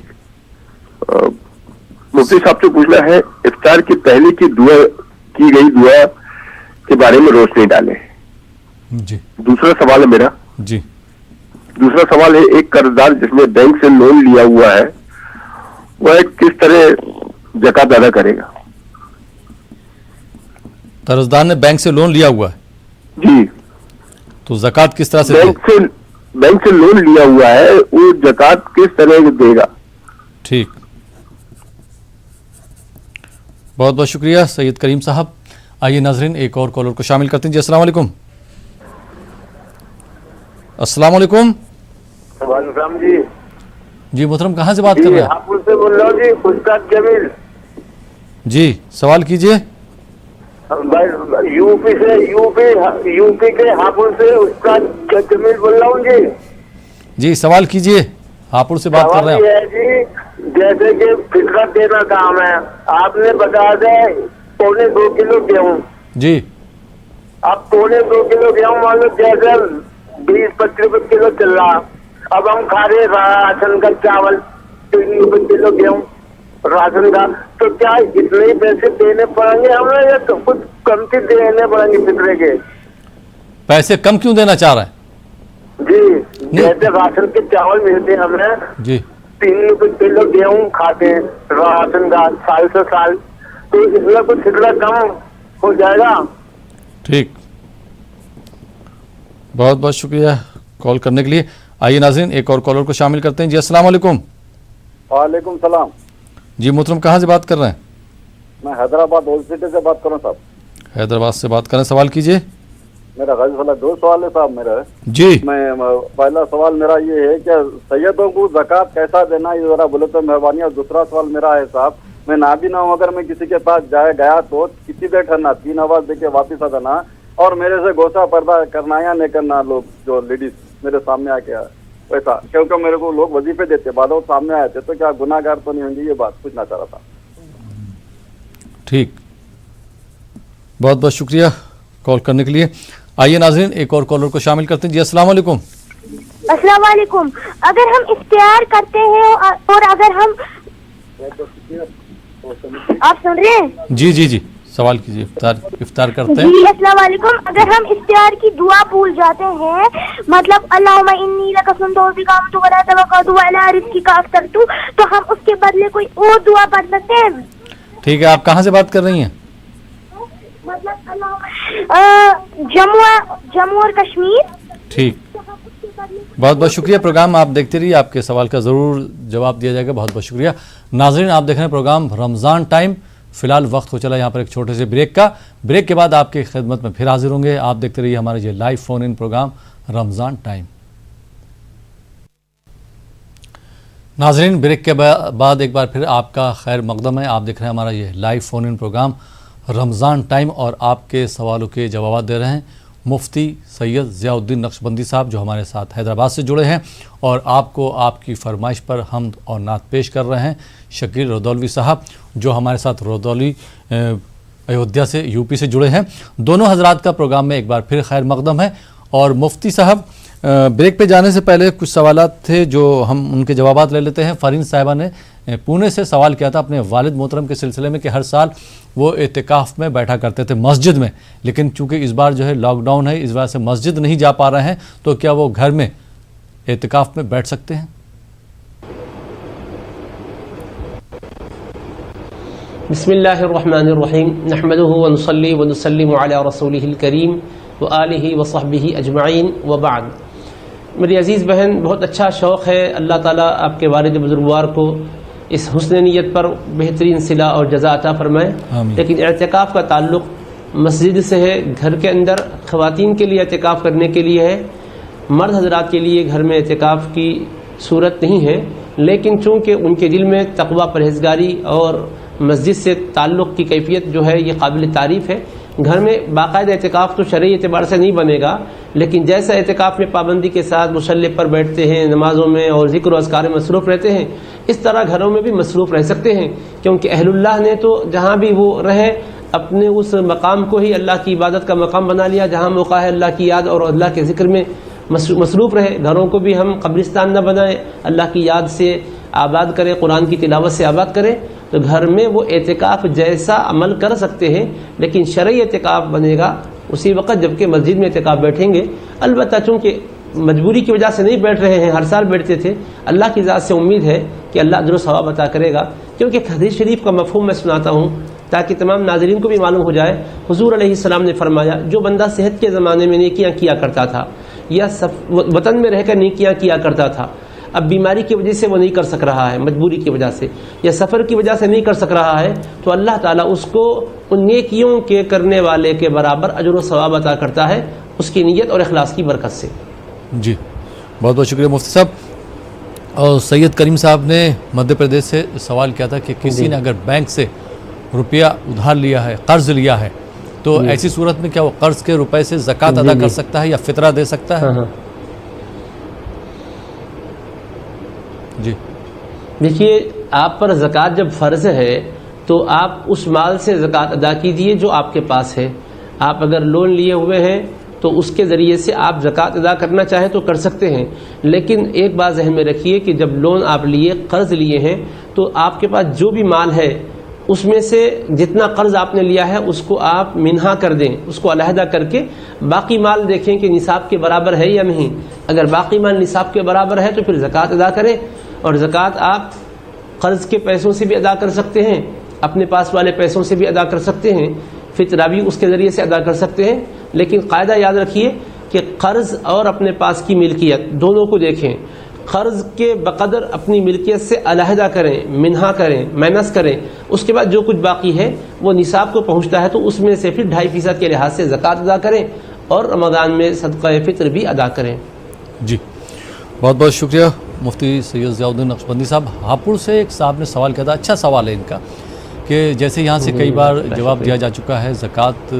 F: مفتی صاحب سے پوچھنا ہے، افطار کی پہلے کی گئی دعا کے بارے میں روشنی ڈالیں۔
A: جی
F: دوسرا سوال ہے میرا،
A: جی
F: دوسرا سوال ہے، ایک قرضدار جس نے بینک سے لون لیا ہوا ہے وہ کس طرح زکوٰۃ ادا کرے گا؟
A: قرضدار نے بینک سے لون لیا ہوا ہے
F: جی،
A: تو زکوٰۃ کس طرح سے دے؟
F: بینک سے لون لیا ہوا ہے، وہ زکوٰۃ کس طرح دے گا؟
A: ٹھیک، بہت بہت شکریہ سید کریم صاحب. آئیے ناظرین ایک اور کالر کو شامل کرتے ہیں. جی السلام علیکم. السلام علیکم.
G: وعلیکم السلام جی.
A: جی محترم کہاں سے بات کر رہے ہیں؟
G: ہاپوڑ سے بول رہا ہوں جی. استاد جمیل.
A: جی سوال کیجئے.
G: یو پی کے ہاپوڑ سے استاد جمیل بول رہا ہوں جی.
A: جی سوال کیجئے. ہاپوڑ سے بات کر رہے ہیں.
G: سوال یہ ہے جی جیسے کہ فطرت دینا کام ہے, آپ نے بتا دے 2.25 کلو گیہوں.
A: جی
G: اب 2.25 کلو گیہوں مان لو جیسے 20-25 روپے کلو چل رہا. اب ہم کھا رہے راشن کا چاول 3 روپے کلو گیہوں راشن کا, تو کیا اتنے ہی پیسے دینے پڑیں گے ہمیں یا تو کچھ کم سے دینے پڑیں گے فطرے کے؟
A: پیسے کم کیوں دینا چاہ رہے ہیں؟
G: جی جیسے راشن کے چاول ملتے ہیں ہمیں
A: جی
G: 3 روپے کلو گیہوں کھاتے ہیں راشن کا سال سے سال, تو اس میں کچھ فطرہ کم ہو جائے گا.
A: ٹھیک, بہت بہت شکریہ کال کرنے کے لیے. آئیے ناظرین ایک اور کالر کو شامل کرتے ہیں. جی السلام علیکم.
H: وعلیکم السلام.
A: جی محترم کہاں سے بات کر رہے ہیں؟
H: میں حیدرآباد اولڈ سٹی سے بات کر رہا ہوں صاحب.
A: حیدرآباد سے بات کریں. سوال کیجئے.
H: میرا غازی والا 2 سوال ہے صاحب میرا.
A: جی
H: میں پہلا سوال میرا یہ ہے کہ سیدوں کو زکوٰۃ کیسا دینا, یہ ذرا بولے تو مہربانی. اور دوسرا سوال میرا ہے صاحب, میں نابینا ہوں, اگر میں کسی کے پاس گیا تو کسی دیر ٹھہرنا, 3 آواز دے کے واپس آ جانا, اور میرے سے گوشہ پردہ کرنا یا نہیں کرنا, لوگ جو لیڈیز میرے سامنے آ کے ویسا, کیونکہ میرے کو لوگ وظیفے دیتے بعد وہ سامنے آئے تھے, تو کیا گناہ گار تو نہیں ہوں گے؟ یہ بات پوچھنا چاہ رہا تھا.
A: ٹھیک, بہت بہت شکریہ کال کرنے کے لیے. آئیے ناظرین ایک اور کالر کو شامل کرتے ہیں. جی السلام علیکم.
E: السلام علیکم. اگر ہم اختیار کرتے ہیں اور اگر ہم آپ سن رہے ہیں؟
A: جی جی جی سوال کیجیے. افطار کرتے ہیں.
E: جی السلام علیکم. اگر ہم اختیار کی دعا بھول جاتے ہیں, مطلب اللہم انی لک صمت وبقامت ولا توکلت وعلی رزقک افطرت, تو ہم اس کے بدلے کوئی اور دعا پڑھ سکتے ہیں؟
A: ٹھیک ہے, آپ کہاں سے بات کر رہی ہیں؟
E: جموں اور کشمیر.
A: ٹھیک, بہت بہت شکریہ. پروگرام آپ دیکھتے رہیے, آپ کے سوال کا ضرور جواب دیا جائے گا. بہت بہت شکریہ. ناظرین آپ دیکھ رہے ہیں پروگرام رمضان ٹائم. فی الحال وقت ہو چلا یہاں پر ایک چھوٹے سے بریک کا. بریک کے بعد آپ کی خدمت میں پھر حاضر ہوں گے. آپ دیکھتے رہیے ہمارے یہ لائیو فون ان پروگرام رمضان ٹائم. ناظرین بریک کے بعد ایک بار پھر آپ کا خیر مقدم ہے. آپ دیکھ رہے ہیں ہمارا یہ لائیو فون ان پروگرام رمضان ٹائم, اور آپ کے سوالوں کے جوابات دے رہے ہیں مفتی سید ضیاء الدین نقشبندی صاحب, جو ہمارے ساتھ حیدرآباد سے جڑے ہیں, اور آپ کو آپ کی فرمائش پر حمد اور نعت پیش کر رہے ہیں شکیل رودولوی صاحب, جو ہمارے ساتھ رودولی ایودھیا سے یو پی سے جڑے ہیں. دونوں حضرات کا پروگرام میں ایک بار پھر خیر مقدم ہے. اور مفتی صاحب بریک پہ جانے سے پہلے کچھ سوالات تھے جو ہم ان کے جوابات لے لیتے ہیں. فارین صاحبہ نے پونے سے سوال کیا تھا اپنے والد محترم کے سلسلے میں کہ ہر سال وہ اعتکاف میں بیٹھا کرتے تھے مسجد میں, لیکن چونکہ اس بار جو ہے لاک ڈاؤن ہے, اس وجہ سے مسجد نہیں جا پا رہے ہیں, تو کیا وہ گھر میں اعتکاف میں بیٹھ سکتے ہیں؟
C: بسم اللہ الرحمن الرحیم. نحمده ونصلی ونسلم علی رسولہ الکریم وآلہ وصحبہ اجمعین وبعد. میری عزیز بہن, بہت اچھا شوق ہے. اللہ تعالیٰ آپ کے والد بزرگوار کو اس حسن نیت پر بہترین صلہ اور جزا عطا فرمائے. لیکن اعتکاف کا تعلق مسجد سے ہے. گھر کے اندر خواتین کے لیے اعتکاف کرنے کے لیے ہے, مرد حضرات کے لیے گھر میں اعتکاف کی صورت نہیں ہے. لیکن چونکہ ان کے دل میں تقوی, پرہیزگاری اور مسجد سے تعلق کی کیفیت جو ہے یہ قابل تعریف ہے. گھر میں باقاعدہ اعتکاف تو شرعی اعتبار سے نہیں بنے گا, لیکن جیسا اعتکاف میں پابندی کے ساتھ مصلی پر بیٹھتے ہیں, نمازوں میں اور ذکر و اذکار میں مصروف رہتے ہیں, اس طرح گھروں میں بھی مصروف رہ سکتے ہیں. کیونکہ اہل اللہ نے تو جہاں بھی وہ رہیں اپنے اس مقام کو ہی اللہ کی عبادت کا مقام بنا لیا, جہاں موقع ہے اللہ کی یاد اور اللہ کے ذکر میں مصروف رہے. گھروں کو بھی ہم قبرستان نہ بنائیں, اللہ کی یاد سے آباد کریں, قرآن کی تلاوت سے آباد کریں. تو گھر میں وہ اعتکاف جیسا عمل کر سکتے ہیں, لیکن شرعی اعتکاف بنے گا اسی وقت جبکہ مسجد میں اعتکاف بیٹھیں گے. البتہ چونکہ مجبوری کی وجہ سے نہیں بیٹھ رہے ہیں, ہر سال بیٹھتے تھے, اللہ کی ذات سے امید ہے کہ اللہ اجر و ثواب عطا کرے گا. کیونکہ حدیث شریف کا مفہوم میں سناتا ہوں تاکہ تمام ناظرین کو بھی معلوم ہو جائے. حضور علیہ السلام نے فرمایا, جو بندہ صحت کے زمانے میں نیکیاں کیا کرتا تھا یا وطن میں رہ کر نیکیاں کیا کرتا تھا, اب بیماری کی وجہ سے وہ نہیں کر سک رہا ہے، مجبوری کی وجہ سے یا سفر کی وجہ سے نہیں کر سک رہا ہے، تو اللہ تعالیٰ اس کو ان نیکیوں کے کرنے والے کے برابر اجر و ثواب عطا کرتا ہے، اس کی نیت اور اخلاص کی برکت سے۔
A: جی بہت بہت شکریہ مفتی صاحب۔ اور سید کریم صاحب نے مدھیہ پردیش سے سوال کیا تھا کہ کسی نے اگر بینک سے روپیہ ادھار لیا ہے، قرض لیا ہے، تو ایسی صورت میں کیا وہ قرض کے روپے سے زکوٰۃ ادا کر سکتا ہے یا فطرہ دے سکتا ہے؟ جی
C: دیکھیے، آپ پر زکوٰۃ جب فرض ہے تو آپ اس مال سے زکوٰۃ ادا کیجئے جو آپ کے پاس ہے۔ آپ اگر لون لیے ہوئے ہیں تو اس کے ذریعے سے آپ زکوٰۃ ادا کرنا چاہیں تو کر سکتے ہیں، لیکن ایک بات ذہن میں رکھیے کہ جب لون آپ لیے، قرض لیے ہیں، تو آپ کے پاس جو بھی مال ہے اس میں سے جتنا قرض آپ نے لیا ہے اس کو آپ منہا کر دیں، اس کو علیحدہ کر کے باقی مال دیکھیں کہ نصاب کے برابر ہے یا نہیں۔ اگر باقی مال نصاب کے برابر ہے تو پھر زکوٰۃ ادا کریں، اور زکوٰۃ آپ قرض کے پیسوں سے بھی ادا کر سکتے ہیں، اپنے پاس والے پیسوں سے بھی ادا کر سکتے ہیں، فطرہ بھی اس کے ذریعے سے ادا کر سکتے ہیں، لیکن قاعدہ یاد رکھیے کہ قرض اور اپنے پاس کی ملکیت دونوں کو دیکھیں۔ قرض کے بقدر اپنی ملکیت سے علیحدہ کریں، منہا کریں، مائنس کریں، اس کے بعد جو کچھ باقی ہے وہ نصاب کو پہنچتا ہے تو اس میں سے پھر 2.5% کے لحاظ سے زکوٰۃ ادا کریں، اور رمضان میں صدقہ فطر بھی ادا کریں۔
A: جی بہت بہت شکریہ مفتی سید ضیاء الدین نقشبندی صاحب۔ ہاپوڑ سے ایک صاحب نے سوال کیا تھا، اچھا سوال ہے ان کا، کہ جیسے یہاں سے کئی بار جواب دیا جا چکا ہے زکوٰۃ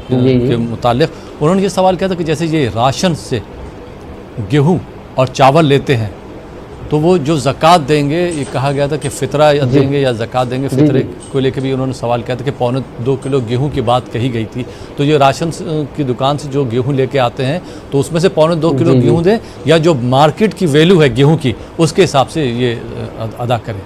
A: کے متعلق، انہوں نے یہ سوال کیا تھا کہ جیسے یہ راشن سے گیہوں اور چاول لیتے ہیں تو وہ جو زکوٰۃ دیں گے، یہ کہا گیا تھا کہ فطرہ دیں گے یا زکوٰۃ دیں گے، فطرے کو لے کے بھی انہوں نے سوال کیا تھا کہ 1.25 کلو گیہوں کی بات کہی گئی تھی، تو یہ راشن کی دکان سے جو گیہوں لے کے آتے ہیں تو اس میں سے 1.25 کلو گیہوں دیں یا جو مارکیٹ کی ویلیو ہے گیہوں کی اس کے حساب سے یہ ادا کریں؟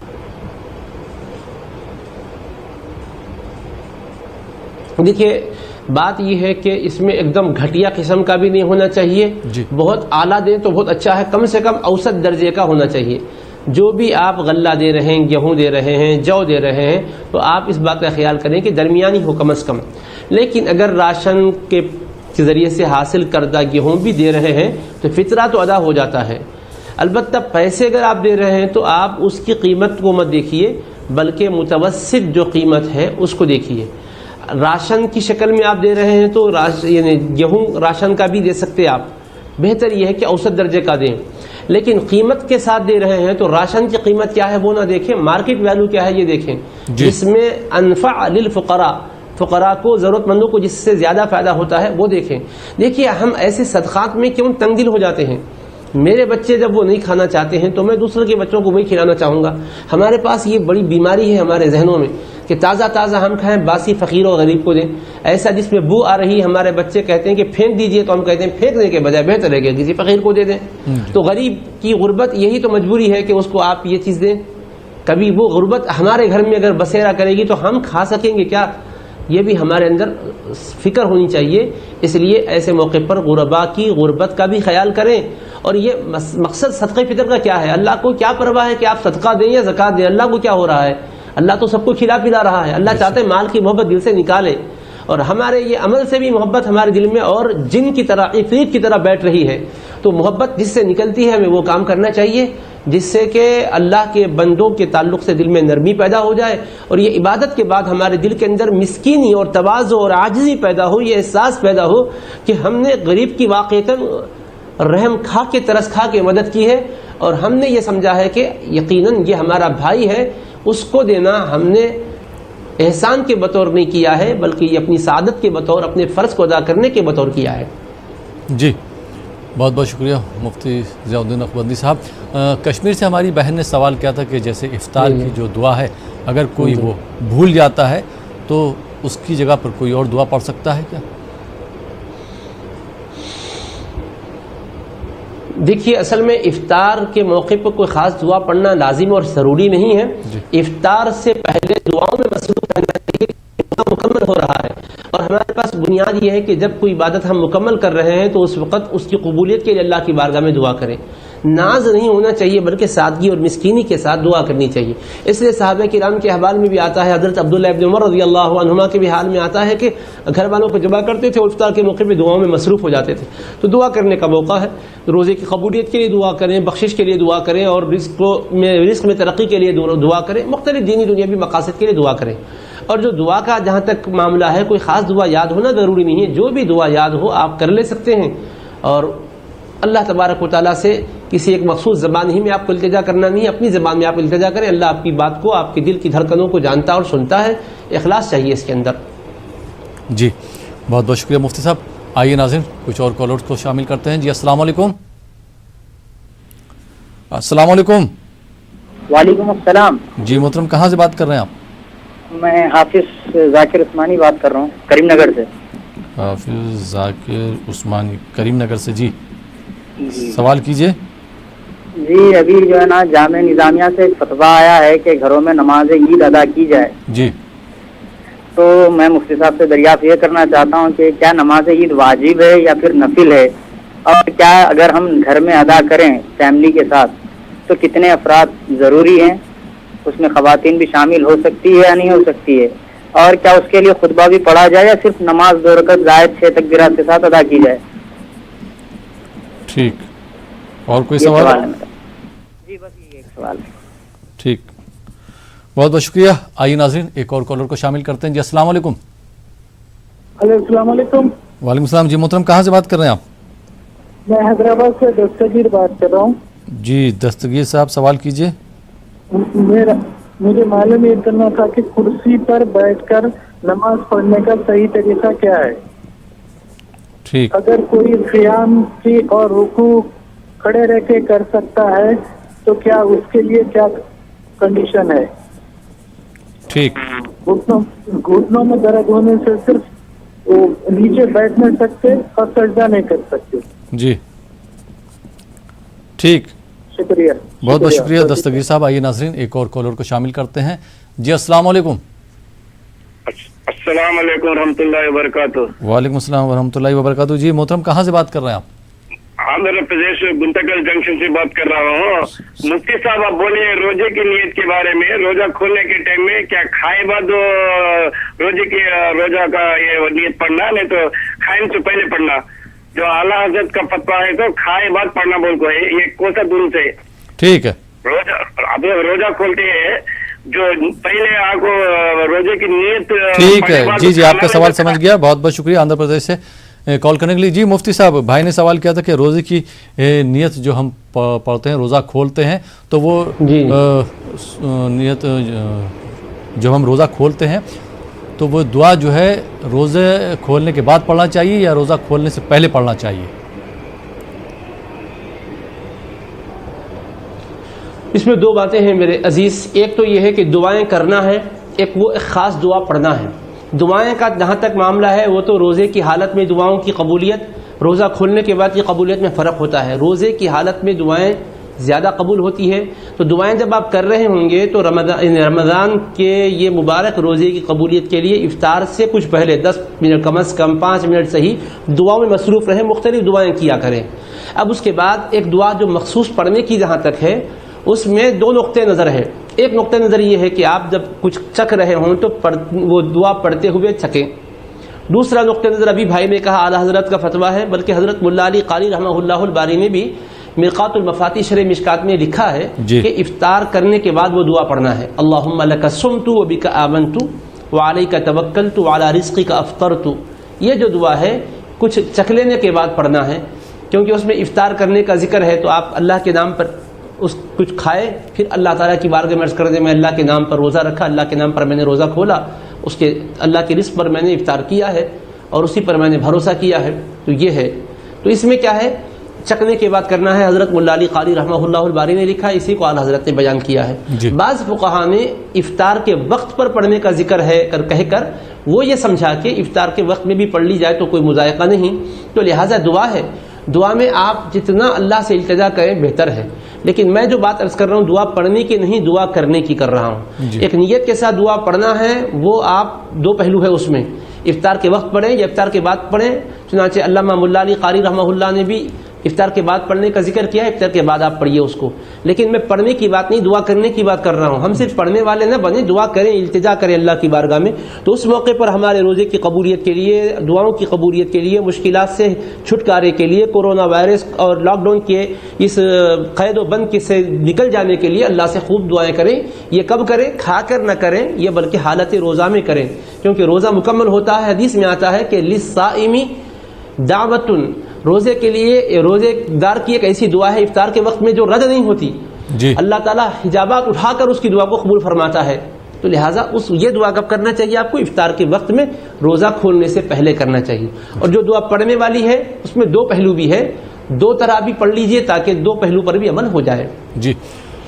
C: دیکھیے، بات یہ ہے کہ اس میں ایک دم گھٹیا قسم کا بھی نہیں ہونا چاہیے، بہت اعلیٰ دیں تو بہت اچھا ہے، کم سے کم اوسط درجے کا ہونا چاہیے۔ جو بھی آپ غلہ دے رہے ہیں، گیہوں دے رہے ہیں، جو دے رہے ہیں، تو آپ اس بات کا خیال کریں کہ درمیانی ہو کم از کم۔ لیکن اگر راشن کے ذریعے سے حاصل کردہ گیہوں بھی دے رہے ہیں تو فطرہ تو ادا ہو جاتا ہے۔ البتہ پیسے اگر آپ دے رہے ہیں تو آپ اس کی قیمت کو مت دیکھیے، بلکہ متوسط جو قیمت ہے اس کو دیکھیے۔ راشن کی شکل میں آپ دے رہے ہیں تو یعنی گیہوں راشن کا بھی دے سکتے آپ، بہتر یہ ہے کہ اوسط درجے کا دیں۔ لیکن قیمت کے ساتھ دے رہے ہیں تو راشن کی قیمت کیا ہے وہ نہ دیکھیں، مارکیٹ ویلیو کیا ہے یہ دیکھیں، جس میں انفع للفقراء، فقراء کو، ضرورت مندوں کو جس سے زیادہ فائدہ ہوتا ہے وہ دیکھیں۔ دیکھیے، ہم ایسے صدقات میں کیوں تنگ دل ہو جاتے ہیں؟ میرے بچے جب وہ نہیں کھانا چاہتے ہیں تو میں دوسرے کے بچوں کو وہی کھلانا چاہوں گا۔ ہمارے پاس یہ بڑی بیماری ہے ہمارے ذہنوں میں کہ تازہ تازہ ہم کھائیں، باسی فقیر و غریب کو دیں۔ ایسا جس میں بو آ رہی، ہمارے بچے کہتے ہیں کہ پھینک دیجئے، تو ہم کہتے ہیں پھینکنے کے بجائے بہتر ہے کہ کسی فقیر کو دے دیں۔ تو غریب کی غربت یہی تو مجبوری ہے کہ اس کو آپ یہ چیز دیں۔ کبھی وہ غربت ہمارے گھر میں اگر بسیرا کرے گی تو ہم کھا سکیں گے کیا؟ یہ بھی ہمارے اندر فکر ہونی چاہیے۔ اس لیے ایسے موقع پر غربا کی غربت کا بھی خیال کریں۔ اور یہ مقصد صدقہ فطر کا کیا ہے؟ اللہ کو کیا پرواہ ہے کہ آپ صدقہ دیں یا زکوٰۃ دیں؟ اللہ کو کیا ہو رہا ہے؟ اللہ تو سب کو کھلا پلا رہا ہے۔ اللہ چاہتے ہیں مال کی محبت دل سے نکالے، اور ہمارے یہ عمل سے بھی محبت ہمارے دل میں اور جن کی طرح، عفریت کی طرح بیٹھ رہی ہے۔ تو محبت جس سے نکلتی ہے ہمیں وہ کام کرنا چاہیے جس سے کہ اللہ کے بندوں کے تعلق سے دل میں نرمی پیدا ہو جائے، اور یہ عبادت کے بعد ہمارے دل کے اندر مسکینی اور تواضع اور عاجزی پیدا ہو، یہ احساس پیدا ہو کہ ہم نے غریب کی واقعتاً رحم کھا کے، ترس کھا کے مدد کی ہے، اور ہم نے یہ سمجھا ہے کہ یقیناً یہ ہمارا بھائی ہے، اس کو دینا ہم نے احسان کے بطور نہیں کیا ہے بلکہ یہ اپنی سعادت کے بطور، اپنے فرض کو ادا کرنے کے بطور کیا ہے۔
A: جی بہت بہت شکریہ مفتی ضیاء الدین نقشبندی صاحب۔ کشمیر سے ہماری بہن نے سوال کیا تھا کہ جیسے افطار کی جو دعا ہے اگر کوئی وہ بھول جاتا ہے تو اس کی جگہ پر کوئی اور دعا پڑھ سکتا ہے کیا؟
C: دیکھیے، اصل میں افطار کے موقع پر کوئی خاص دعا پڑھنا لازم اور ضروری نہیں ہے۔ افطار سے پہلے دعاؤں میں مصروف رہنا چاہیے، مکمل ہو رہا ہے، اور ہمارے پاس بنیاد یہ ہے کہ جب کوئی عبادت ہم مکمل کر رہے ہیں تو اس وقت اس کی قبولیت کے لیے اللہ کی بارگاہ میں دعا کریں۔ ناز نہیں ہونا چاہیے بلکہ سادگی اور مسکینی کے ساتھ دعا کرنی چاہیے. اس لیے صحابہ کرام کے احوال میں بھی آتا ہے, حضرت عبداللہ ابن عمر رضی اللہ عنہما کے بھی حال میں آتا ہے کہ گھر والوں کو جمع کرتے تھے اور افطار کے موقع پہ دعاؤں میں مصروف ہو جاتے تھے. تو دعا کرنے کا موقع ہے, روزے کی قبولیت کے لیے دعا کریں, بخشش کے لیے دعا کریں, اور رزق میں ترقی کے لیے دعا کریں, مختلف دینی دنیاوی مقاصد کے لیے دعا کریں. اور جو دعا کا جہاں تک معاملہ ہے, کوئی خاص دعا یاد ہونا ضروری نہیں ہے, جو بھی دعا یاد ہو آپ کر لے سکتے ہیں. اور اللہ تبارک و تعالیٰ سے کسی ایک مخصوص زبان ہی میں آپ کو التجا کرنا نہیں ہے, اپنی زبان میں آپ التجا کریں. اللہ آپ کی بات کو, آپ کے دل کی دھڑکنوں کو جانتا اور سنتا ہے. اخلاص چاہیے اس کے اندر.
A: جی بہت بہت شکریہ مفتی صاحب. آئیے ناظرین کچھ اور کالرز کو شامل کرتے ہیں. جی السلام علیکم. السلام علیکم.
I: وعلیکم السلام.
A: جی محترم کہاں سے بات کر رہے ہیں آپ؟
I: میں حافظ ذاکر عثمانی بات کر رہا ہوں کریم نگر سے.
A: حافظ ذاکر عثمانی کریم نگر سے. جی سوال کیجئے.
I: جی ابھی جو ہے نا جامعہ نظامیہ سے ایک فتویٰ آیا ہے کہ گھروں میں نماز عید ادا کی جائے.
A: جی
I: تو میں مفتی صاحب سے دریافت یہ کرنا چاہتا ہوں کہ کیا نماز عید واجب ہے یا پھر نفل ہے, اور کیا اگر ہم گھر میں ادا کریں فیملی کے ساتھ تو کتنے افراد ضروری ہیں, اس میں خواتین بھی شامل ہو سکتی ہے یا نہیں ہو سکتی ہے, اور کیا اس کے لیے خطبہ بھی پڑھا جائے یا صرف نماز 2 رکعت زائد 6 تکبیرات کے ساتھ ادا کی جائے.
A: ٹھیک. اور کوئی سوال ہے؟
I: جی بس یہ ایک سوال ہے.
A: ٹھیک بہت بہت شکریہ. آئیے ناظرین ایک اور کالر کو شامل کرتے ہیں. جی السلام علیکم.
J: السلام علیکم.
A: وعلیکم السلام. جی محترم کہاں سے بات کر رہے ہیں آپ؟
J: میں حیدرآباد سے دستگیر بات کر رہا ہوں.
A: جی دستگیر صاحب سوال کیجئے.
J: مجھے معلوم یہ کرنا تھا کہ کرسی پر بیٹھ کر نماز پڑھنے کا صحیح طریقہ کیا ہے.
A: ٹھیک.
J: اگر کوئی قیام کی اور رکوع کھڑے رہ کے کر سکتا ہے تو کیا اس کے لیے کیا کنڈیشن ہے.
A: ٹھیک.
J: گھٹنوں میں درد ہونے سے صرف نیچے بیٹھ نہیں سکتے اور سجدہ نہیں کر سکتے.
A: جی ٹھیک.
J: شکریہ.
A: بہت بہت شکریہ دستگیر صاحب. آئیے ناظرین ایک اور کالر کو شامل کرتے ہیں. جی السلام علیکم.
K: السلام علیکم ورحمۃ اللہ وبرکاتہ.
A: وعلیکم السلام ورحمۃ اللہ وبرکاتہ. جی محترم کہاں سے بات کر رہے ہیں آپ؟
K: آندھرا پردیش گنتکل جنکشن سے بات کر رہا ہوں. مفتی صاحب آپ بولیے روزے کی نیت کے بارے میں. روزہ کھولنے کے ٹائم میں کیا کھائے بعد روزہ کا یہ نیت پڑھنا, نہیں تو کھانے سے پہلے پڑھنا. جو اعلیٰ حضرت کا فتویٰ ہے تو کھائے بعد پڑھنا بول کو ہے, یہ کون سا درست ہے؟
A: ٹھیک ہے.
K: روزہ کھولتے ہیں جو پہلے آپ کو روزے کی نیت.
A: ٹھیک ہے. جی جی آپ کا سوال سمجھ گیا. بہت بہت شکریہ آندھرا پردیش سے کال کرنے کے لیے. جی مفتی صاحب بھائی نے سوال کیا تھا کہ روزے کی نیت جو ہم پڑھتے ہیں روزہ کھولتے ہیں تو وہ نیت جب ہم روزہ کھولتے ہیں تو وہ دعا جو ہے روزے کھولنے کے بعد پڑھنا چاہیے یا روزہ کھولنے سے پہلے پڑھنا چاہیے؟
C: اس میں 2 باتیں ہیں میرے عزیز. ایک تو یہ ہے کہ دعائیں کرنا ہے, ایک خاص دعا پڑھنا ہے. دعائیں کا جہاں تک معاملہ ہے وہ تو روزے کی حالت میں دعاؤں کی قبولیت, روزہ کھولنے کے بعد کی قبولیت میں فرق ہوتا ہے. روزے کی حالت میں دعائیں زیادہ قبول ہوتی ہے. تو دعائیں جب آپ کر رہے ہوں گے تو رمضان کے یہ مبارک روزے کی قبولیت کے لیے افطار سے کچھ پہلے 10 منٹ کم از کم 5 منٹ سے ہی دعاؤں میں مصروف رہیں, مختلف دعائیں کیا کریں. اب اس کے بعد ایک دعا جو مخصوص پڑھنے کی جہاں تک ہے اس میں 2 نقطے نظر ہیں. ایک نقطہ نظر یہ ہے کہ آپ جب کچھ چکھ رہے ہوں تو وہ دعا پڑھتے ہوئے چکیں. دوسرا نقطہ نظر ابھی بھائی نے کہا اعلیٰ حضرت کا فتویٰ ہے, بلکہ حضرت ملا علی قاری رحمہ اللہ الباری نے بھی مرقات المفاتیح شرح مشکات میں لکھا ہے کہ افطار کرنے کے بعد وہ دعا پڑھنا ہے. اللہم لک صمت وبک آمنت وعلیک توکلت وعلی رزقک افطرت. یہ جو دعا ہے کچھ چکھ لینے کے بعد پڑھنا ہے, کیونکہ اس میں افطار کرنے کا ذکر ہے. تو آپ اللہ کے نام پر کچھ کھائے, پھر اللہ تعالیٰ کی بارگاہ میں عرض کر دیں میں اللہ کے نام پر روزہ رکھا, اللہ کے نام پر میں نے روزہ کھولا, اس کے اللہ کے رزق پر میں نے افطار کیا ہے اور اسی پر میں نے بھروسہ کیا ہے. تو یہ ہے. تو اس میں کیا ہے, چکنے کے بعد کرنا ہے. حضرت ملا علی قاری رحمہ اللہ الباری نے لکھا, اسی کو اعلیٰ حضرت نے بیان کیا ہے. بعض فقہا نے افطار کے وقت پر پڑھنے کا ذکر ہے کہہ کر وہ یہ سمجھا کہ افطار کے وقت میں بھی پڑھ لی جائے تو کوئی مذائقہ نہیں. تو لہٰذا دعا ہے, دعا میں آپ جتنا اللہ سے التجا کریں بہتر ہے. لیکن میں جو بات عرض کر رہا ہوں دعا پڑھنے کی نہیں, دعا کرنے کی کر رہا ہوں. ایک نیت کے ساتھ دعا پڑھنا ہے, وہ آپ 2 پہلو ہے اس میں. افطار کے وقت پڑھیں یا افطار کے بعد پڑھیں. چنانچہ علامہ ملا علی قاری رحمہ اللہ نے بھی افطار کے بعد پڑھنے کا ذکر کیا ہے، افطار کے بعد آپ پڑھیے اس کو، لیکن میں پڑھنے کی بات نہیں، دعا کرنے کی بات کر رہا ہوں. ہم صرف پڑھنے والے نہ بنیں، دعا کریں، التجا کریں اللہ کی بارگاہ میں. تو اس موقع پر ہمارے روزے کی قبولیت کے لیے، دعاؤں کی قبولیت کے لیے، مشکلات سے چھٹکارے کے لیے، کورونا وائرس اور لاک ڈاؤن کے اس قید و بند سے نکل جانے کے لیے اللہ سے خوب دعائیں کریں. یہ کب کریں؟ کھا کر نہ کریں، یہ بلکہ حالت روزہ میں کریں، کیونکہ روزہ مکمل ہوتا ہے. حدیث میں آتا ہے کہ للصائم دعوت، روزے کے لیے، روزے دار کی ایک ایسی دعا ہے افطار کے وقت میں جو رد نہیں ہوتی.
A: جی
C: اللہ تعالیٰ حجابات اٹھا کر اس کی دعا کو قبول فرماتا ہے. تو لہٰذا یہ دعا کب کرنا چاہیے آپ کو؟ افطار کے وقت میں، روزہ کھولنے سے پہلے کرنا چاہیے. اور جو دعا پڑھنے والی ہے اس میں 2 پہلو بھی ہے، 2 طرح بھی پڑھ لیجئے تاکہ 2 پہلو پر بھی عمل ہو جائے.
A: جی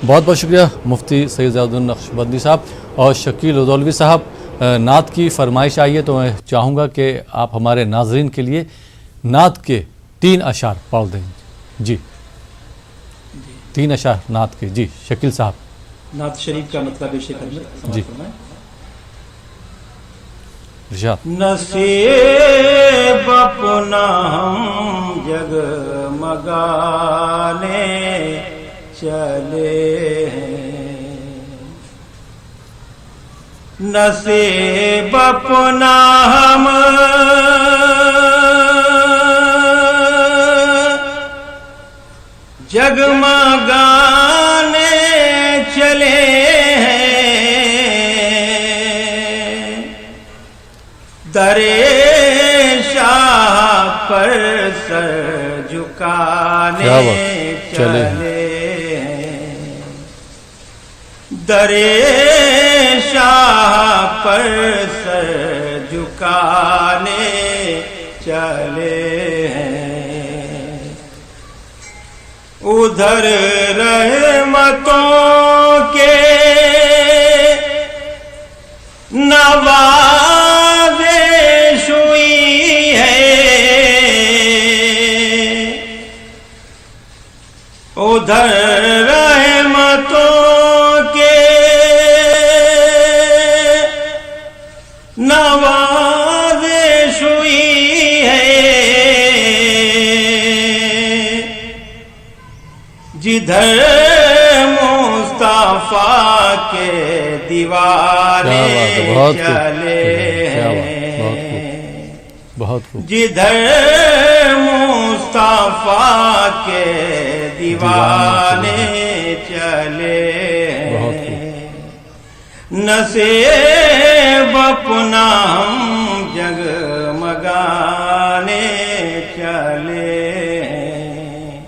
A: بہت بہت شکریہ مفتی سید ضیاء الدین نقشبندی صاحب. اور شکیل ادولوی صاحب، نعت کی فرمائش آئی ہے تو میں چاہوں گا کہ آپ ہمارے ناظرین کے لیے نعت کے 3 اشعار پڑھ دیں. جی 3 اشعار نعت کے. جی شکیل صاحب.
L: نعت شریف کا مطلب
A: جی ارشاد.
B: نصیب اپنا ہم جگمگانے چلے ہیں، نصیب اپنا ہم جگمگانے چلے ہیں، در شاہ پر سر جھکانے چلے ہیں، در شاہ پر سر جھکانے چلے ہیں، ادھر رحمتوں کے نوازش ہوئی ہے، ادھر رحمتوں کے نوازش ہوئی ہے، جدھر مصطفیٰ کے دیوانے چلے ہیں، جدھر مصطفیٰ کے دیوانے چلے ہیں، نصیب اپنا ہم جگمگانے چلے ہیں،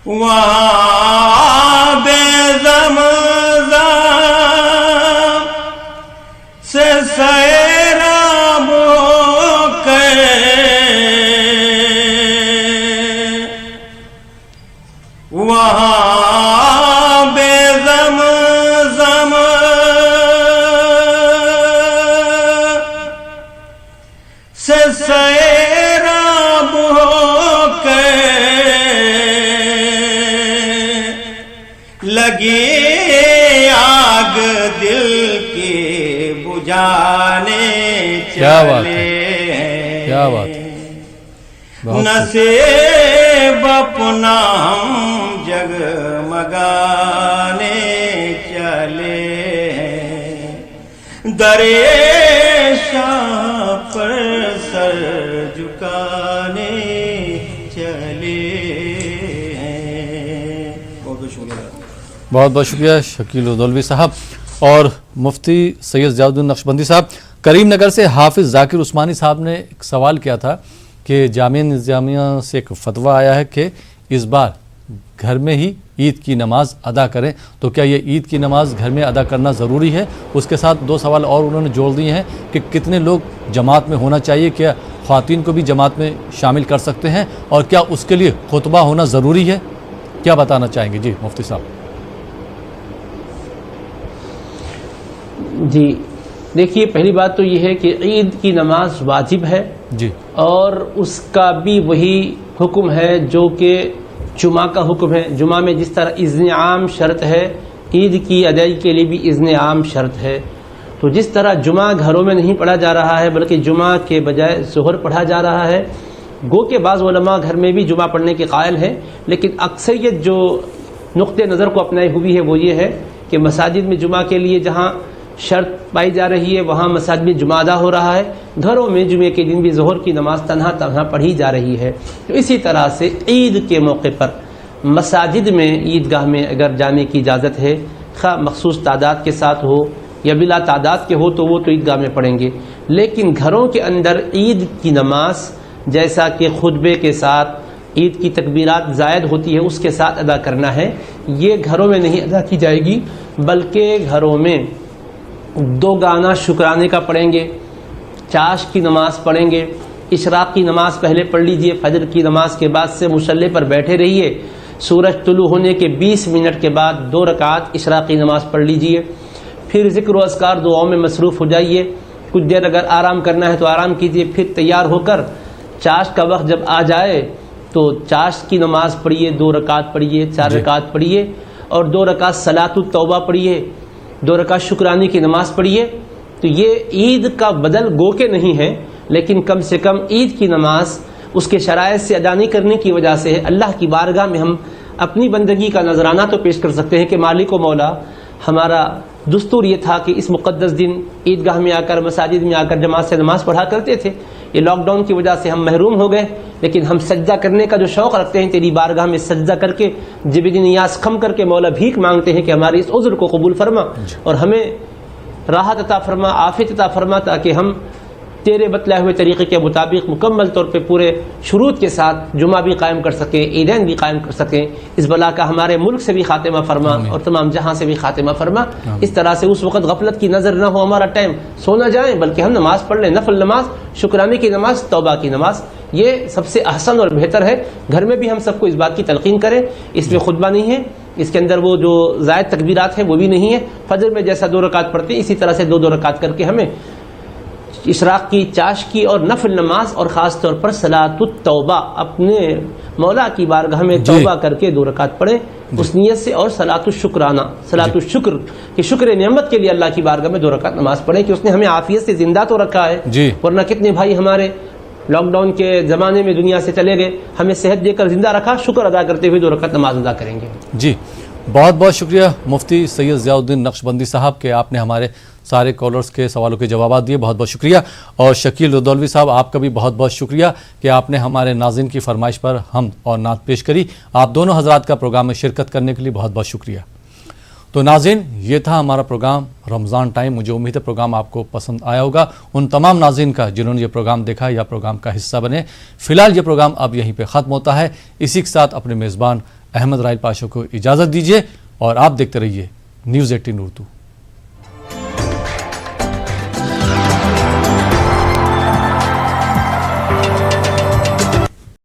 B: وہاں بے زمزم سے سیراب ہو کر، وہاں بے زمزم سے سیراب ہو کر، لگی آگ دل کی بجھانے چلے ہیں، نصیب اپنا ہم جگمگانے چلے ہیں، در شاہ پر سر جھکانے چلے ہیں.
A: بہت بہت شکریہ شکیل ادولوی صاحب. اور مفتی سید ضیاء الدین نقشبندی صاحب، کریم نگر سے حافظ ذاکر عثمانی صاحب نے ایک سوال کیا تھا کہ جامعہ نظامیہ سے ایک فتویٰ آیا ہے کہ اس بار گھر میں ہی عید کی نماز ادا کریں، تو کیا یہ عید کی نماز گھر میں ادا کرنا ضروری ہے؟ اس کے ساتھ 2 سوال اور انہوں نے جوڑ دیے ہیں کہ کتنے لوگ جماعت میں ہونا چاہیے، کیا خواتین کو بھی جماعت میں شامل کر سکتے ہیں، اور کیا اس کے لیے خطبہ ہونا ضروری ہے؟ کیا بتانا چاہیں گے؟ جی مفتی صاحب.
C: جی دیکھیے، پہلی بات تو یہ ہے کہ عید کی نماز واجب ہے
A: جی،
C: اور اس کا بھی وہی حکم ہے جو کہ جمعہ کا حکم ہے. جمعہ میں جس طرح اذن عام شرط ہے، عید کی ادائیگی کے لیے بھی اذن عام شرط ہے. تو جس طرح جمعہ گھروں میں نہیں پڑھا جا رہا ہے بلکہ جمعہ کے بجائے ظہر پڑھا جا رہا ہے، گو کہ بعض علماء گھر میں بھی جمعہ پڑھنے کے قائل ہیں، لیکن اکثریت جو نقطۂ نظر کو اپنائی ہوئی ہے وہ یہ ہے کہ مساجد میں جمعہ کے لیے جہاں شرط پائی جا رہی ہے وہاں مساجد میں جمعہ ادا ہو رہا ہے، گھروں میں جمعے کے دن بھی ظہر کی نماز تنہا پڑھی جا رہی ہے۔ تو اسی طرح سے عید کے موقع پر مساجد میں عیدگاہ میں اگر جانے کی اجازت ہے، خواہ مخصوص تعداد کے ساتھ ہو یا بلا تعداد کے ہو تو وہ تو عیدگاہ میں پڑھیں گے، لیکن گھروں کے اندر عید کی نماز جیسا کہ خطبے کے ساتھ عید کی تکبیرات زائد ہوتی ہے اس کے ساتھ ادا کرنا ہے، یہ گھروں میں نہیں ادا کی جائے گی، بلکہ گھروں میں 2 گانا شکرانے کا پڑھیں گے، چاش کی نماز پڑھیں گے، اشراق کی نماز پہلے پڑھ لیجئے، فجر کی نماز کے بعد سے مصلی پر بیٹھے رہیے، سورج طلوع ہونے کے 20 منٹ کے بعد 2 رکعت اشراقی نماز پڑھ لیجئے، پھر ذکر و اذکار دعاؤں میں مصروف ہو جائیے، کچھ دیر اگر آرام کرنا ہے تو آرام کیجئے، پھر تیار ہو کر چاش کا وقت جب آ جائے تو چاش کی نماز پڑھیے، 2 رکعت پڑھیے، 4 رکعت پڑھیے، اور 2 رکعت صلاۃ التوبہ پڑھیے، 2 رکعت شکرانے کی نماز پڑھیے۔ تو یہ عید کا بدل گو کہ نہیں ہے، لیکن کم سے کم عید کی نماز اس کے شرائط سے ادا نہیں کرنے کی وجہ سے اللہ کی بارگاہ میں ہم اپنی بندگی کا نذرانہ تو پیش کر سکتے ہیں کہ مالک و مولا، ہمارا دستور یہ تھا کہ اس مقدس دن عیدگاہ میں آ کر مساجد میں آ کر جماعت سے نماز پڑھا کرتے تھے، یہ لاک ڈاؤن کی وجہ سے ہم محروم ہو گئے، لیکن ہم سجدہ کرنے کا جو شوق رکھتے ہیں تیری بارگاہ میں سجدہ کر کے جب نیاز خم کر کے مولا بھیک مانگتے ہیں کہ ہماری اس عذر کو قبول فرما اور ہمیں راحت عطا فرما، عافیت عطا فرما، تاکہ ہم تیرے بتلائے ہوئے طریقے کے مطابق مکمل طور پہ پورے شروط کے ساتھ جمعہ بھی قائم کر سکیں، عیدین بھی قائم کر سکیں، اس بلا کا ہمارے ملک سے بھی خاتمہ فرما اور تمام جہاں سے بھی خاتمہ فرما، اس طرح سے اس وقت غفلت کی نظر نہ ہو، ہمارا ٹائم سو نہ جائیں بلکہ ہم نماز پڑھ لیں، نفل نماز، شکرانے کی نماز، توبہ کی نماز، یہ سب سے احسن اور بہتر ہے۔ گھر میں بھی ہم سب کو اس بات کی تلقین کریں، اس میں خطبہ نہیں ہے، اس کے اندر وہ جو زائد تکبیرات ہیں وہ بھی نہیں ہے، فجر میں جیسا 2 رکعت پڑھتے ہیں اسی طرح سے 2 رکعت کر کے ہمیں اشراق کی، چاش کی اور نفل نماز اور خاص طور پر صلاۃ التوبہ، اپنے مولا کی بارگاہ میں توبہ کر کے 2 رکعت پڑھیں اس نیت سے، اور صلاۃ الشکرانہ، صلاۃ الشکر کہ شکر نعمت کے لیے اللہ کی بارگاہ میں 2 رکعت نماز پڑھیں کہ اس نے ہمیں عافیت سے زندہ تو رکھا ہے، ورنہ کتنے بھائی ہمارے لاک ڈاؤن کے زمانے میں دنیا سے چلے گئے، ہمیں صحت دے کر زندہ رکھا، شکر ادا کرتے ہوئے 2 رکعت نماز ادا کریں گے۔
A: جی بہت بہت شکریہ مفتی سید ضیاء الدین نقشبندی صاحب کہ آپ نے ہمارے سارے کالرز کے سوالوں کے جوابات دیے، بہت بہت شکریہ، اور شکیل ردولوی صاحب آپ کا بھی بہت بہت شکریہ کہ آپ نے ہمارے ناظرین کی فرمائش پر حمد اور نعت پیش کری، آپ دونوں حضرات کا پروگرام میں شرکت کرنے کے لیے بہت بہت شکریہ۔ تو ناظرین یہ تھا ہمارا پروگرام رمضان ٹائم، مجھے امید ہے پروگرام آپ کو پسند آیا ہوگا، ان تمام ناظرین کا جنہوں نے یہ پروگرام دیکھا یا پروگرام کا حصہ بنے۔ فی الحال یہ پروگرام اب یہیں پہ ختم ہوتا ہے، اسی کے ساتھ اپنے میزبان احمد راحیل پاشا کو اجازت دیجیے اور آپ دیکھتے رہیے نیوز 18 اردو۔